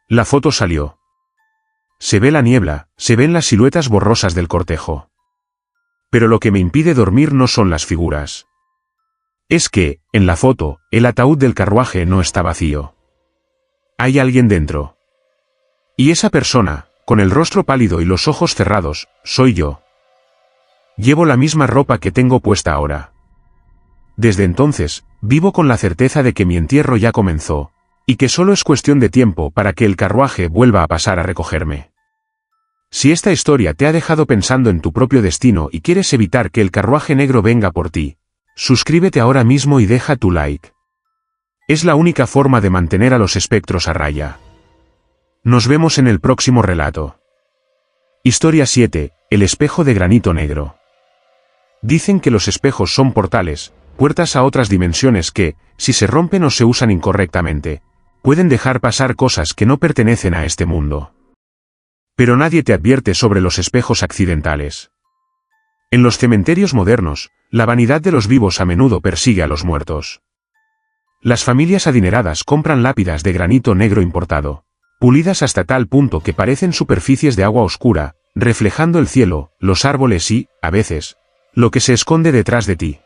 La foto salió. Se ve la niebla, se ven las siluetas borrosas del cortejo. Pero lo que me impide dormir no son las figuras. Es que, en la foto, el ataúd del carruaje no está vacío. Hay alguien dentro. Y esa persona, con el rostro pálido y los ojos cerrados, soy yo. Llevo la misma ropa que tengo puesta ahora. Desde entonces, vivo con la certeza de que mi entierro ya comenzó, y que solo es cuestión de tiempo para que el carruaje vuelva a pasar a recogerme. Si esta historia te ha dejado pensando en tu propio destino y quieres evitar que el carruaje negro venga por ti, suscríbete ahora mismo y deja tu like. Es la única forma de mantener a los espectros a raya. Nos vemos en el próximo relato. Historia 7, el espejo de granito negro. Dicen que los espejos son portales, puertas a otras dimensiones que, si se rompen o se usan incorrectamente, pueden dejar pasar cosas que no pertenecen a este mundo. Pero nadie te advierte sobre los espejos accidentales. En los cementerios modernos, la vanidad de los vivos a menudo persigue a los muertos. Las familias adineradas compran lápidas de granito negro importado, pulidas hasta tal punto que parecen superficies de agua oscura, reflejando el cielo, los árboles y, a veces, lo que se esconde detrás de ti.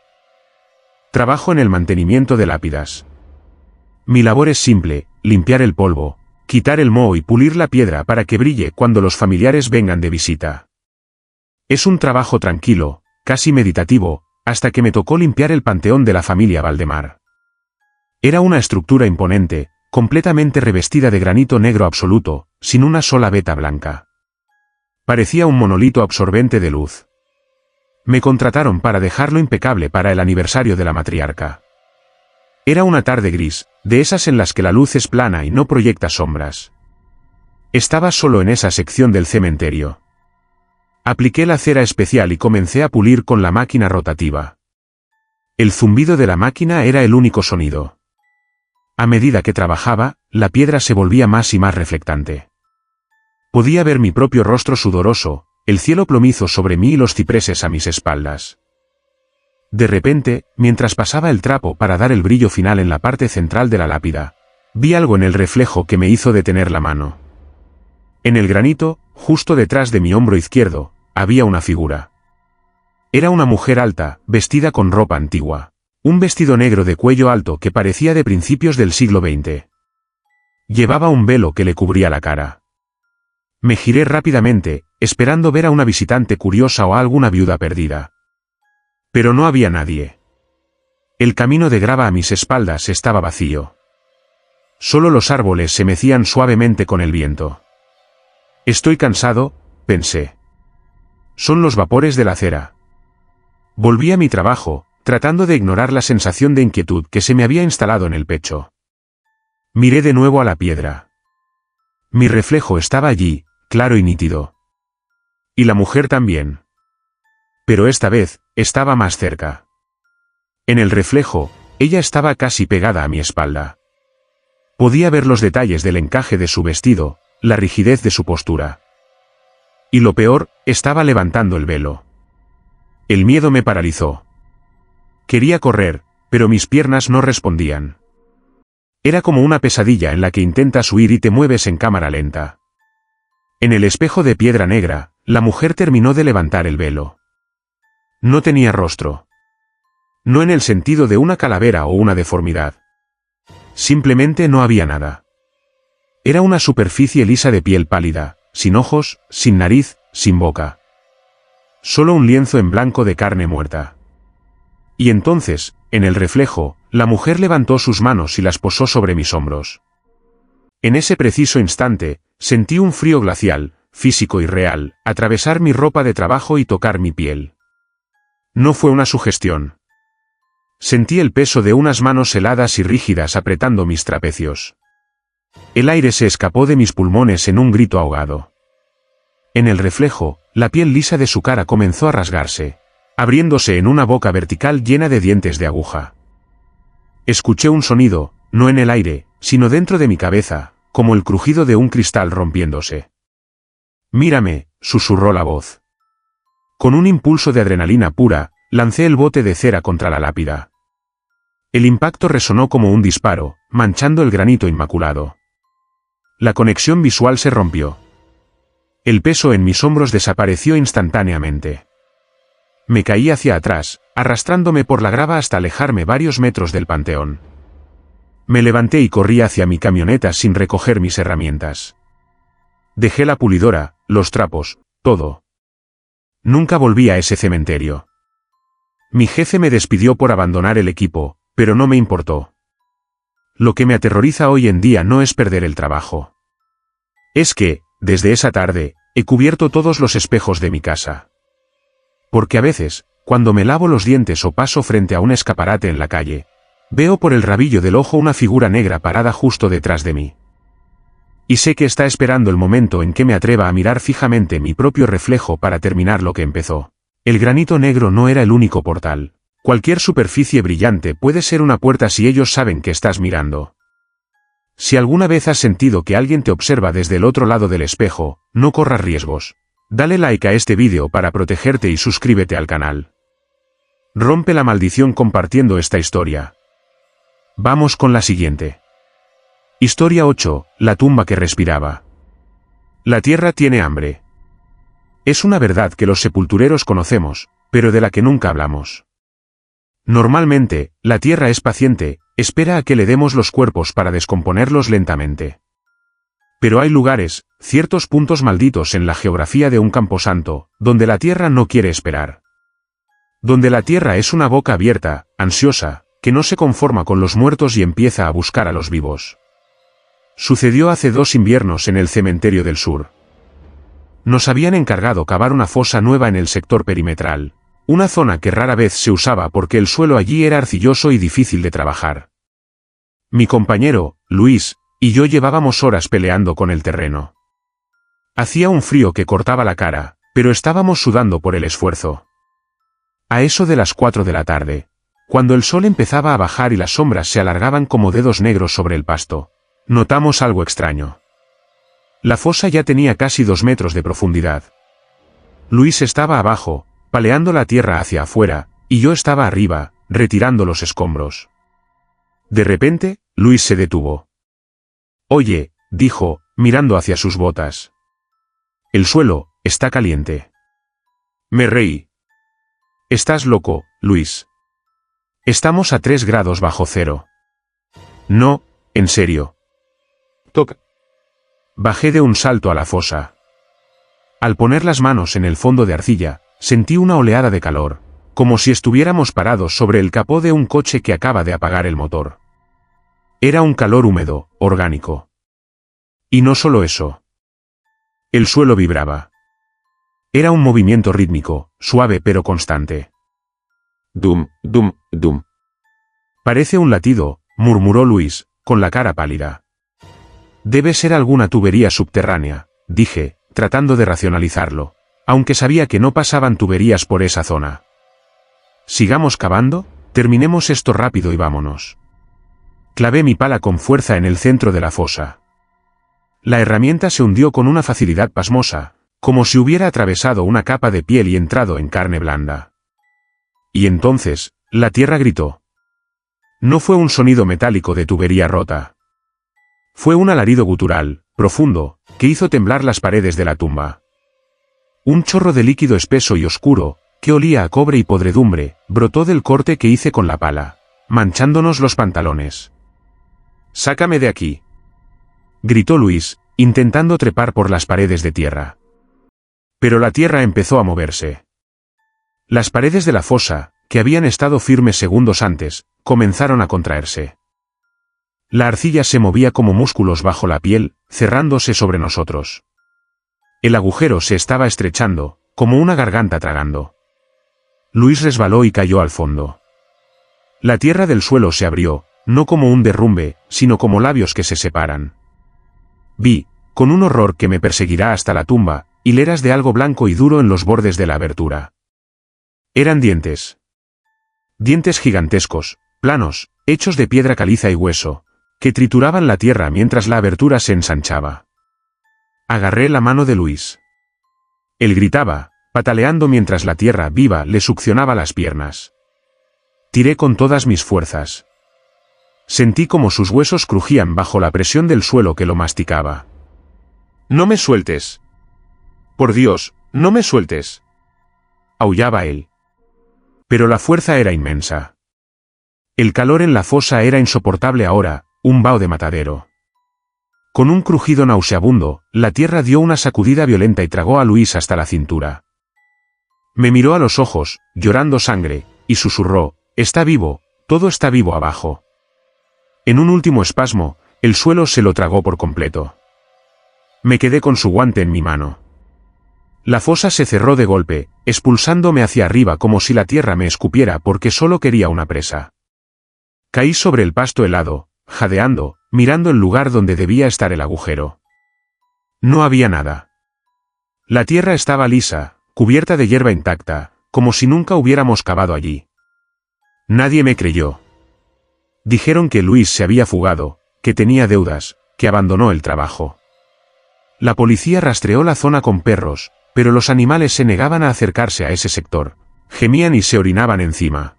Trabajo en el mantenimiento de lápidas. Mi labor es simple: limpiar el polvo, quitar el moho y pulir la piedra para que brille cuando los familiares vengan de visita. Es un trabajo tranquilo, casi meditativo, hasta que me tocó limpiar el panteón de la familia Valdemar. Era una estructura imponente, completamente revestida de granito negro absoluto, sin una sola veta blanca. Parecía un monolito absorbente de luz. Me contrataron para dejarlo impecable para el aniversario de la matriarca. Era una tarde gris, de esas en las que la luz es plana y no proyecta sombras. Estaba solo en esa sección del cementerio. Apliqué la cera especial y comencé a pulir con la máquina rotativa. El zumbido de la máquina era el único sonido. A medida que trabajaba, la piedra se volvía más y más reflectante. Podía ver mi propio rostro sudoroso, el cielo plomizo sobre mí y los cipreses a mis espaldas. De repente, mientras pasaba el trapo para dar el brillo final en la parte central de la lápida, vi algo en el reflejo que me hizo detener la mano. En el granito, justo detrás de mi hombro izquierdo, había una figura. Era una mujer alta, vestida con ropa antigua. Un vestido negro de cuello alto que parecía de principios del siglo XX. Llevaba un velo que le cubría la cara. Me giré rápidamente, esperando ver a una visitante curiosa o a alguna viuda perdida. Pero no había nadie. El camino de grava a mis espaldas estaba vacío. Solo los árboles se mecían suavemente con el viento. Estoy cansado, pensé. Son los vapores de la cera. Volví a mi trabajo, tratando de ignorar la sensación de inquietud que se me había instalado en el pecho. Miré de nuevo a la piedra. Mi reflejo estaba allí, claro y nítido. Y la mujer también. Pero esta vez, estaba más cerca. En el reflejo, ella estaba casi pegada a mi espalda. Podía ver los detalles del encaje de su vestido, la rigidez de su postura. Y lo peor, estaba levantando el velo. El miedo me paralizó. Quería correr, pero mis piernas no respondían. Era como una pesadilla en la que intentas huir y te mueves en cámara lenta. En el espejo de piedra negra, la mujer terminó de levantar el velo. No tenía rostro. No en el sentido de una calavera o una deformidad. Simplemente no había nada. Era una superficie lisa de piel pálida, sin ojos, sin nariz, sin boca. Solo un lienzo en blanco de carne muerta. Y entonces, en el reflejo, la mujer levantó sus manos y las posó sobre mis hombros. En ese preciso instante, sentí un frío glacial, físico y real, atravesar mi ropa de trabajo y tocar mi piel. No fue una sugestión. Sentí el peso de unas manos heladas y rígidas apretando mis trapecios. El aire se escapó de mis pulmones en un grito ahogado. En el reflejo, la piel lisa de su cara comenzó a rasgarse, abriéndose en una boca vertical llena de dientes de aguja. Escuché un sonido, no en el aire, sino dentro de mi cabeza, como el crujido de un cristal rompiéndose. «Mírame», susurró la voz. Con un impulso de adrenalina pura, lancé el bote de cera contra la lápida. El impacto resonó como un disparo, manchando el granito inmaculado. La conexión visual se rompió. El peso en mis hombros desapareció instantáneamente. Me caí hacia atrás, arrastrándome por la grava hasta alejarme varios metros del panteón. Me levanté y corrí hacia mi camioneta sin recoger mis herramientas. Dejé la pulidora, los trapos, todo. Nunca volví a ese cementerio. Mi jefe me despidió por abandonar el equipo, pero no me importó. Lo que me aterroriza hoy en día no es perder el trabajo. Es que, desde esa tarde, he cubierto todos los espejos de mi casa. Porque a veces, cuando me lavo los dientes o paso frente a un escaparate en la calle, veo por el rabillo del ojo una figura negra parada justo detrás de mí. Y sé que está esperando el momento en que me atreva a mirar fijamente mi propio reflejo para terminar lo que empezó. El granito negro no era el único portal. Cualquier superficie brillante puede ser una puerta si ellos saben que estás mirando. Si alguna vez has sentido que alguien te observa desde el otro lado del espejo, no corras riesgos. Dale like a este vídeo para protegerte y suscríbete al canal. Rompe la maldición compartiendo esta historia. Vamos con la siguiente. Historia 8, la tumba que respiraba. La tierra tiene hambre. Es una verdad que los sepultureros conocemos, pero de la que nunca hablamos. Normalmente, la tierra es paciente, espera a que le demos los cuerpos para descomponerlos lentamente. Pero hay lugares, ciertos puntos malditos en la geografía de un camposanto, donde la tierra no quiere esperar. Donde la tierra es una boca abierta, ansiosa, que no se conforma con los muertos y empieza a buscar a los vivos. Sucedió hace 2 inviernos en el cementerio del sur. Nos habían encargado cavar una fosa nueva en el sector perimetral, una zona que rara vez se usaba porque el suelo allí era arcilloso y difícil de trabajar. Mi compañero, Luis, y yo llevábamos horas peleando con el terreno. Hacía un frío que cortaba la cara, pero estábamos sudando por el esfuerzo. A eso de las 4 de la tarde, cuando el sol empezaba a bajar y las sombras se alargaban como dedos negros sobre el pasto, notamos algo extraño. La fosa ya tenía casi 2 metros de profundidad. Luis estaba abajo, paleando la tierra hacia afuera, y yo estaba arriba, retirando los escombros. De repente, Luis se detuvo. «Oye», dijo, mirando hacia sus botas. «El suelo está caliente». Me reí. «Estás loco, Luis. Estamos a 3 grados bajo cero». «No, en serio». «Toca». Bajé de un salto a la fosa. Al poner las manos en el fondo de arcilla, sentí una oleada de calor, como si estuviéramos parados sobre el capó de un coche que acaba de apagar el motor. Era un calor húmedo, orgánico. Y no solo eso. El suelo vibraba. Era un movimiento rítmico, suave pero constante. «Dum, dum, dum». «Parece un latido», murmuró Luis, con la cara pálida. «Debe ser alguna tubería subterránea», dije, tratando de racionalizarlo, aunque sabía que no pasaban tuberías por esa zona. «Sigamos cavando, terminemos esto rápido y vámonos». Clavé mi pala con fuerza en el centro de la fosa. La herramienta se hundió con una facilidad pasmosa, como si hubiera atravesado una capa de piel y entrado en carne blanda. Y entonces, la tierra gritó. No fue un sonido metálico de tubería rota. Fue un alarido gutural, profundo, que hizo temblar las paredes de la tumba. Un chorro de líquido espeso y oscuro, que olía a cobre y podredumbre, brotó del corte que hice con la pala, manchándonos los pantalones. «Sácame de aquí», gritó Luis, intentando trepar por las paredes de tierra. Pero la tierra empezó a moverse. Las paredes de la fosa, que habían estado firmes segundos antes, comenzaron a contraerse. La arcilla se movía como músculos bajo la piel, cerrándose sobre nosotros. El agujero se estaba estrechando, como una garganta tragando. Luis resbaló y cayó al fondo. La tierra del suelo se abrió, no como un derrumbe, sino como labios que se separan. Vi, con un horror que me perseguirá hasta la tumba, hileras de algo blanco y duro en los bordes de la abertura. Eran dientes. Dientes gigantescos, planos, hechos de piedra caliza y hueso, que trituraban la tierra mientras la abertura se ensanchaba. Agarré la mano de Luis. Él gritaba, pataleando mientras la tierra viva le succionaba las piernas. Tiré con todas mis fuerzas. Sentí como sus huesos crujían bajo la presión del suelo que lo masticaba. «No me sueltes. Por Dios, no me sueltes», aullaba él. Pero la fuerza era inmensa. El calor en la fosa era insoportable ahora, un vaho de matadero. Con un crujido nauseabundo, la tierra dio una sacudida violenta y tragó a Luis hasta la cintura. Me miró a los ojos, llorando sangre, y susurró, «Está vivo, todo está vivo abajo». En un último espasmo, el suelo se lo tragó por completo. Me quedé con su guante en mi mano. La fosa se cerró de golpe, expulsándome hacia arriba como si la tierra me escupiera porque solo quería una presa. Caí sobre el pasto helado, jadeando, mirando el lugar donde debía estar el agujero. No había nada. La tierra estaba lisa, cubierta de hierba intacta, como si nunca hubiéramos cavado allí. Nadie me creyó. Dijeron que Luis se había fugado, que tenía deudas, que abandonó el trabajo. La policía rastreó la zona con perros, pero los animales se negaban a acercarse a ese sector, gemían y se orinaban encima.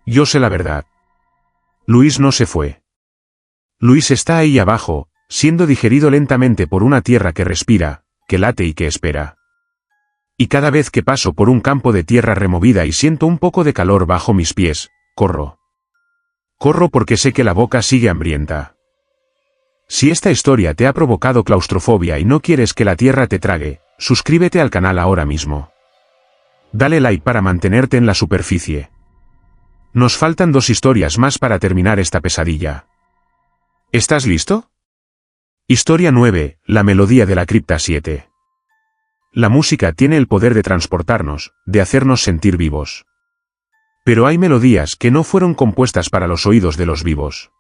Yo sé la verdad. Luis no se fue. Luis está ahí abajo, siendo digerido lentamente por una tierra que respira, que late y que espera. Y cada vez que paso por un campo de tierra removida y siento un poco de calor bajo mis pies, corro. Corro porque sé que la boca sigue hambrienta. Si esta historia te ha provocado claustrofobia y no quieres que la tierra te trague, suscríbete al canal ahora mismo. Dale like para mantenerte en la superficie. Nos faltan 2 historias más para terminar esta pesadilla. ¿Estás listo? Historia 9, la melodía de la cripta 7. La música tiene el poder de transportarnos, de hacernos sentir vivos. Pero hay melodías que no fueron compuestas para los oídos de los vivos.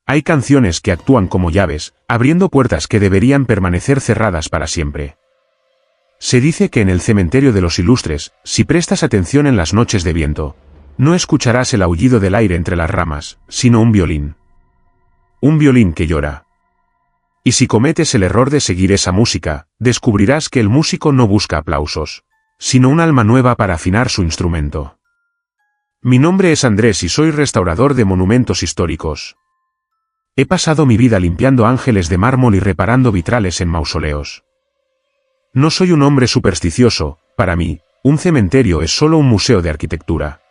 Hay canciones que actúan como llaves, abriendo puertas que deberían permanecer cerradas para siempre. Se dice que en el cementerio de los ilustres, si prestas atención en las noches de viento, no escucharás el aullido del aire entre las ramas, sino un violín. Un violín que llora. Y si cometes el error de seguir esa música, descubrirás que el músico no busca aplausos, sino un alma nueva para afinar su instrumento. Mi nombre es Andrés y soy restaurador de monumentos históricos. He pasado mi vida limpiando ángeles de mármol y reparando vitrales en mausoleos. No soy un hombre supersticioso, para mí, un cementerio es solo un museo de arquitectura.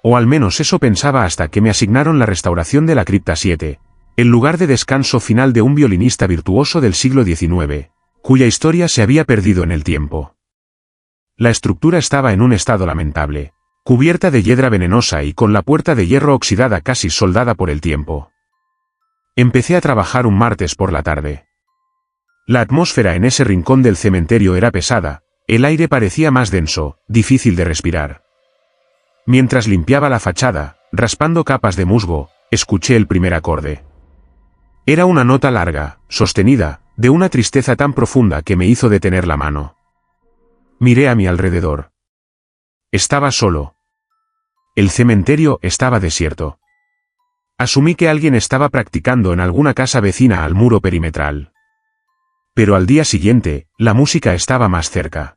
O al menos eso pensaba hasta que me asignaron la restauración de la cripta 7, el lugar de descanso final de un violinista virtuoso del siglo XIX, cuya historia se había perdido en el tiempo. La estructura estaba en un estado lamentable, cubierta de hiedra venenosa y con la puerta de hierro oxidada casi soldada por el tiempo. Empecé a trabajar un martes por la tarde. La atmósfera en ese rincón del cementerio era pesada, el aire parecía más denso, difícil de respirar. Mientras limpiaba la fachada, raspando capas de musgo, escuché el primer acorde. Era una nota larga, sostenida, de una tristeza tan profunda que me hizo detener la mano. Miré a mi alrededor. Estaba solo. El cementerio estaba desierto. Asumí que alguien estaba practicando en alguna casa vecina al muro perimetral. Pero al día siguiente, la música estaba más cerca.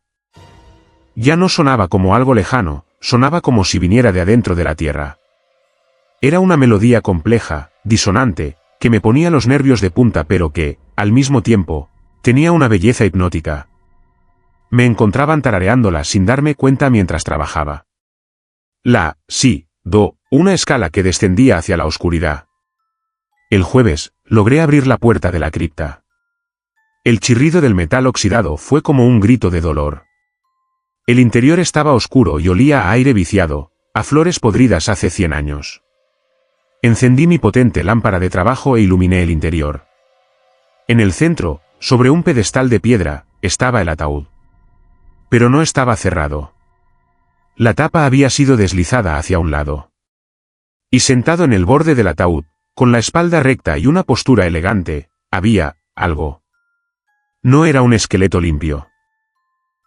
Ya no sonaba como algo lejano, sonaba como si viniera de adentro de la tierra. Era una melodía compleja, disonante, que me ponía los nervios de punta pero que, al mismo tiempo, tenía una belleza hipnótica. Me encontraban tarareándola sin darme cuenta mientras trabajaba. La, si, do, una escala que descendía hacia la oscuridad. El jueves, logré abrir la puerta de la cripta. El chirrido del metal oxidado fue como un grito de dolor. El interior estaba oscuro y olía a aire viciado, a flores podridas hace 100 años. Encendí mi potente lámpara de trabajo e iluminé el interior. En el centro, sobre un pedestal de piedra, estaba el ataúd. Pero no estaba cerrado. La tapa había sido deslizada hacia un lado. Y sentado en el borde del ataúd, con la espalda recta y una postura elegante, había algo. No era un esqueleto limpio.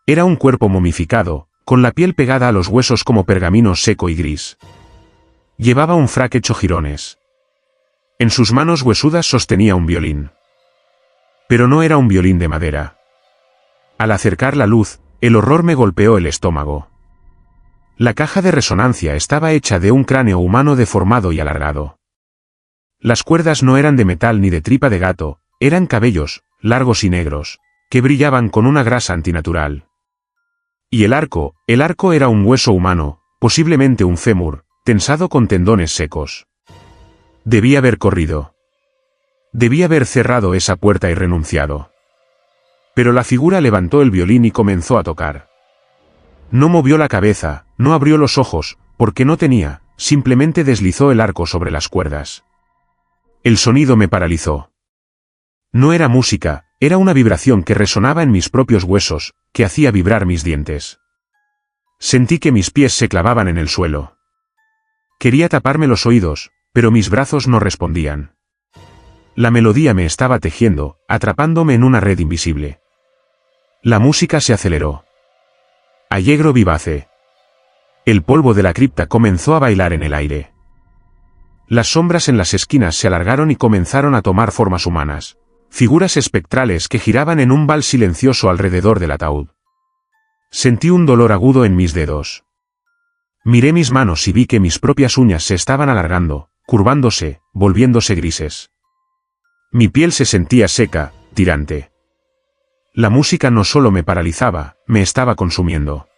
Era un cuerpo momificado, con la piel pegada a los huesos como pergamino seco y gris. Llevaba un frac hecho jirones. En sus manos huesudas sostenía un violín. Pero no era un violín de madera. Al acercar la luz, el horror me golpeó el estómago. La caja de resonancia estaba hecha de un cráneo humano deformado y alargado. Las cuerdas no eran de metal ni de tripa de gato, eran cabellos, largos y negros, que brillaban con una grasa antinatural. Y el arco era un hueso humano, posiblemente un fémur, tensado con tendones secos. Debí haber corrido. Debí haber cerrado esa puerta y renunciado. Pero la figura levantó el violín y comenzó a tocar. No movió la cabeza, no abrió los ojos, porque no tenía, simplemente deslizó el arco sobre las cuerdas. El sonido me paralizó. No era música, era una vibración que resonaba en mis propios huesos, que hacía vibrar mis dientes. Sentí que mis pies se clavaban en el suelo. Quería taparme los oídos, pero mis brazos no respondían. La melodía me estaba tejiendo, atrapándome en una red invisible. La música se aceleró. Allegro vivace. El polvo de la cripta comenzó a bailar en el aire. Las sombras en las esquinas se alargaron y comenzaron a tomar formas humanas, figuras espectrales que giraban en un vals silencioso alrededor del ataúd. Sentí un dolor agudo en mis dedos. Miré mis manos y vi que mis propias uñas se estaban alargando, curvándose, volviéndose grises. Mi piel se sentía seca, tirante. La música no solo me paralizaba, me estaba consumiendo.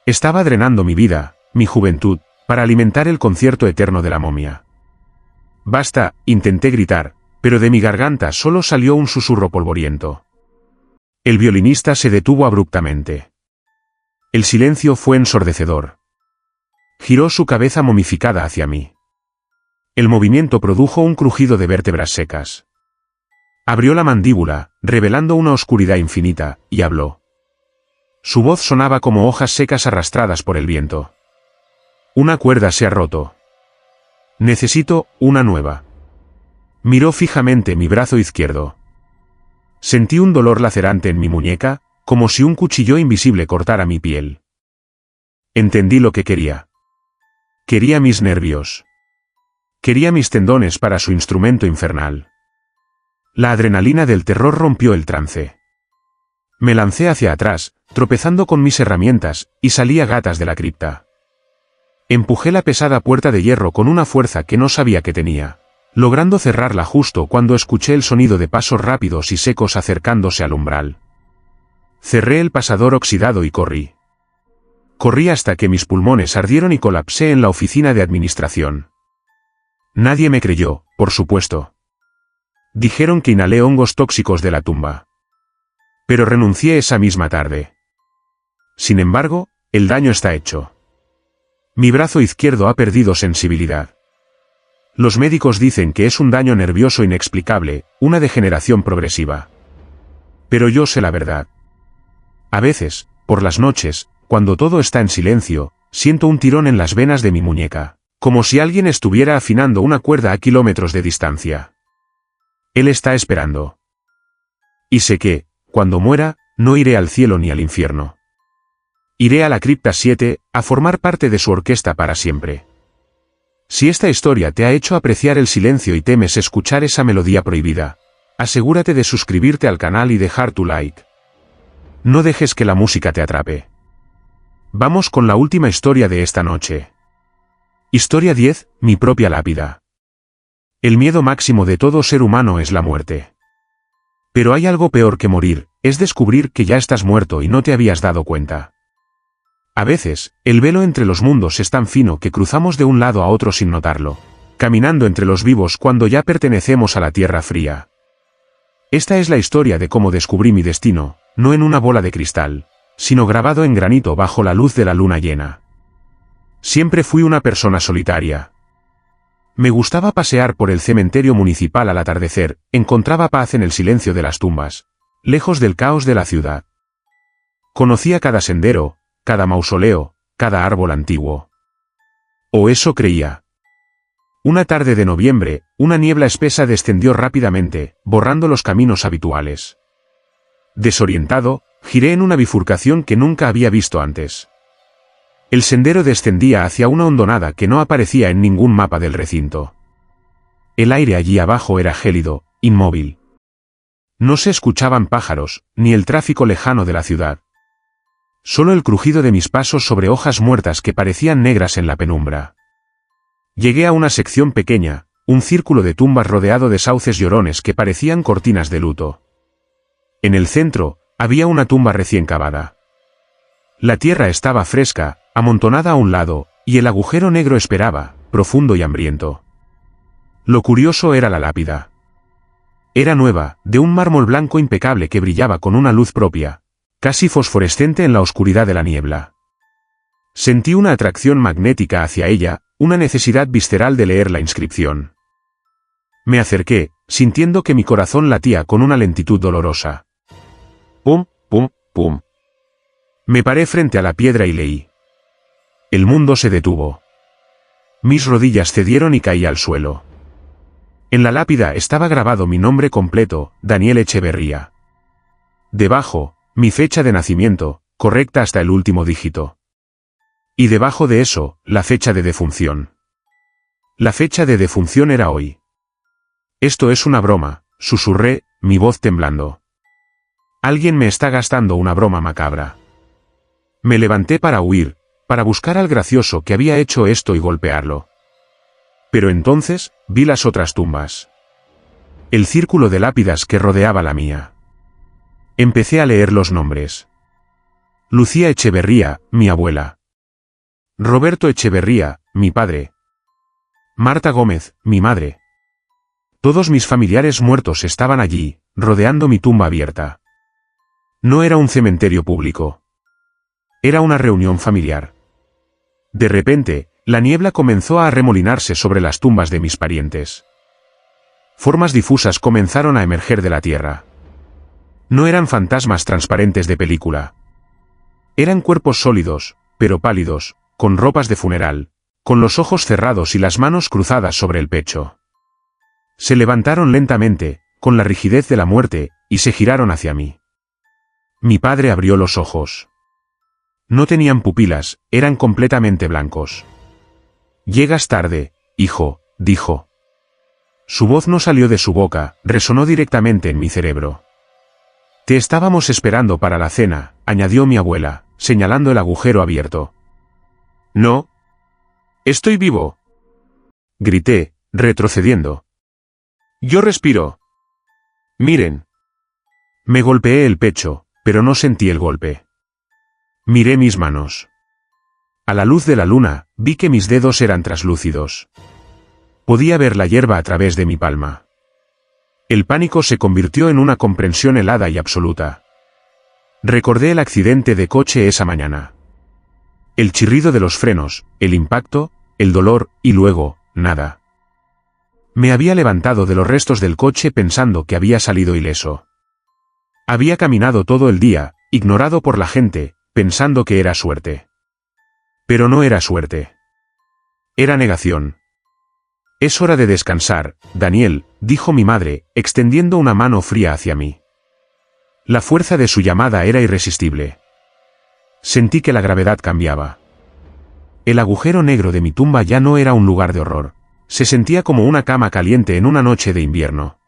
Estaba drenando mi vida, mi juventud, para alimentar el concierto eterno de la momia. Basta, intenté gritar, pero de mi garganta solo salió un susurro polvoriento. El violinista se detuvo abruptamente. El silencio fue ensordecedor. Giró su cabeza momificada hacia mí. El movimiento produjo un crujido de vértebras secas. Abrió la mandíbula, revelando una oscuridad infinita, y habló. Su voz sonaba como hojas secas arrastradas por el viento. Una cuerda se ha roto. Necesito una nueva. Miró fijamente mi brazo izquierdo. Sentí un dolor lacerante en mi muñeca, como si un cuchillo invisible cortara mi piel. Entendí lo que quería. Quería mis nervios. Quería mis tendones para su instrumento infernal. La adrenalina del terror rompió el trance. Me lancé hacia atrás, tropezando con mis herramientas, y salí a gatas de la cripta. Empujé la pesada puerta de hierro con una fuerza que no sabía que tenía, logrando cerrarla justo cuando escuché el sonido de pasos rápidos y secos acercándose al umbral. Cerré el pasador oxidado y corrí. Corrí hasta que mis pulmones ardieron y colapsé en la oficina de administración. Nadie me creyó, por supuesto. Dijeron que inhalé hongos tóxicos de la tumba. Pero renuncié esa misma tarde. Sin embargo, el daño está hecho. Mi brazo izquierdo ha perdido sensibilidad. Los médicos dicen que es un daño nervioso inexplicable, una degeneración progresiva. Pero yo sé la verdad. A veces, por las noches, cuando todo está en silencio, siento un tirón en las venas de mi muñeca, como si alguien estuviera afinando una cuerda a kilómetros de distancia. Él está esperando. Y sé que, cuando muera, no iré al cielo ni al infierno. Iré a la cripta 7, a formar parte de su orquesta para siempre. Si esta historia te ha hecho apreciar el silencio y temes escuchar esa melodía prohibida, asegúrate de suscribirte al canal y dejar tu like. No dejes que la música te atrape. Vamos con la última historia de esta noche. Historia 10, mi propia lápida. El miedo máximo de todo ser humano es la muerte. Pero hay algo peor que morir, es descubrir que ya estás muerto y no te habías dado cuenta. A veces, el velo entre los mundos es tan fino que cruzamos de un lado a otro sin notarlo, caminando entre los vivos cuando ya pertenecemos a la tierra fría. Esta es la historia de cómo descubrí mi destino, no en una bola de cristal, sino grabado en granito bajo la luz de la luna llena. Siempre fui una persona solitaria. Me gustaba pasear por el cementerio municipal al atardecer, encontraba paz en el silencio de las tumbas, lejos del caos de la ciudad. Conocía cada sendero, cada mausoleo, cada árbol antiguo. O eso creía. Una tarde de noviembre, una niebla espesa descendió rápidamente, borrando los caminos habituales. Desorientado, giré en una bifurcación que nunca había visto antes. El sendero descendía hacia una hondonada que no aparecía en ningún mapa del recinto. El aire allí abajo era gélido, inmóvil. No se escuchaban pájaros, ni el tráfico lejano de la ciudad. Solo el crujido de mis pasos sobre hojas muertas que parecían negras en la penumbra. Llegué a una sección pequeña, un círculo de tumbas rodeado de sauces llorones que parecían cortinas de luto. En el centro, había una tumba recién cavada. La tierra estaba fresca, amontonada a un lado, y el agujero negro esperaba, profundo y hambriento. Lo curioso era la lápida. Era nueva, de un mármol blanco impecable que brillaba con una luz propia, casi fosforescente en la oscuridad de la niebla. Sentí una atracción magnética hacia ella, una necesidad visceral de leer la inscripción. Me acerqué, sintiendo que mi corazón latía con una lentitud dolorosa. Pum, pum, pum. Me paré frente a la piedra y leí. El mundo se detuvo. Mis rodillas cedieron y caí al suelo. En la lápida estaba grabado mi nombre completo, Daniel Echeverría. Debajo, mi fecha de nacimiento, correcta hasta el último dígito. Y debajo de eso, la fecha de defunción. La fecha de defunción era hoy. Esto es una broma, susurré, mi voz temblando. Alguien me está gastando una broma macabra. Me levanté para huir, para buscar al gracioso que había hecho esto y golpearlo. Pero entonces, vi las otras tumbas. El círculo de lápidas que rodeaba la mía. Empecé a leer los nombres. Lucía Echeverría, mi abuela. Roberto Echeverría, mi padre. Marta Gómez, mi madre. Todos mis familiares muertos estaban allí, rodeando mi tumba abierta. No era un cementerio público. Era una reunión familiar. De repente, la niebla comenzó a arremolinarse sobre las tumbas de mis parientes. Formas difusas comenzaron a emerger de la tierra. No eran fantasmas transparentes de película. Eran cuerpos sólidos, pero pálidos, con ropas de funeral, con los ojos cerrados y las manos cruzadas sobre el pecho. Se levantaron lentamente, con la rigidez de la muerte, y se giraron hacia mí. Mi padre abrió los ojos. No tenían pupilas, eran completamente blancos. «Llegas tarde, hijo», dijo. Su voz no salió de su boca, resonó directamente en mi cerebro. «Te estábamos esperando para la cena», añadió mi abuela, señalando el agujero abierto. «No. Estoy vivo», grité, retrocediendo. «Yo respiro. Miren». Me golpeé el pecho, pero no sentí el golpe. Miré mis manos. A la luz de la luna, vi que mis dedos eran traslúcidos. Podía ver la hierba a través de mi palma. El pánico se convirtió en una comprensión helada y absoluta. Recordé el accidente de coche esa mañana. El chirrido de los frenos, el impacto, el dolor, y luego, nada. Me había levantado de los restos del coche pensando que había salido ileso. Había caminado todo el día, ignorado por la gente, pensando que era suerte. Pero no era suerte. Era negación. «Es hora de descansar, Daniel», dijo mi madre, extendiendo una mano fría hacia mí. La fuerza de su llamada era irresistible. Sentí que la gravedad cambiaba. El agujero negro de mi tumba ya no era un lugar de horror. Se sentía como una cama caliente en una noche de invierno.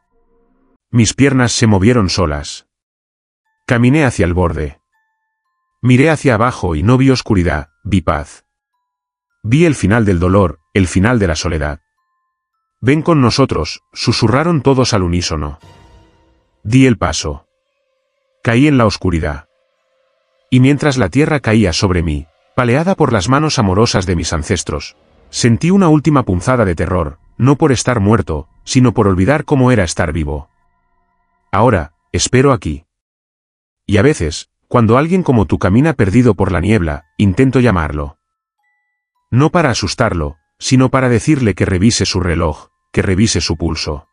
Mis piernas se movieron solas. Caminé hacia el borde. Miré hacia abajo y no vi oscuridad, vi paz. Vi el final del dolor, el final de la soledad. «Ven con nosotros», susurraron todos al unísono. Di el paso. Caí en la oscuridad. Y mientras la tierra caía sobre mí, paleada por las manos amorosas de mis ancestros, sentí una última punzada de terror, no por estar muerto, sino por olvidar cómo era estar vivo. Ahora, espero aquí. Y a veces, cuando alguien como tú camina perdido por la niebla, intento llamarlo. No para asustarlo, sino para decirle que revise su reloj, que revise su pulso.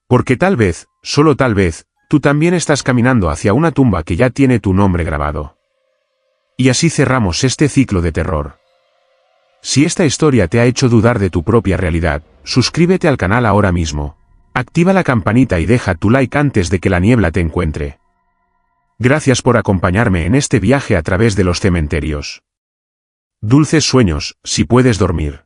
Porque tal vez, solo tal vez, tú también estás caminando hacia una tumba que ya tiene tu nombre grabado. Y así cerramos este ciclo de terror. Si esta historia te ha hecho dudar de tu propia realidad, suscríbete al canal ahora mismo. Activa la campanita y deja tu like antes de que la niebla te encuentre. Gracias por acompañarme en este viaje a través de los cementerios. Dulces sueños, si puedes dormir.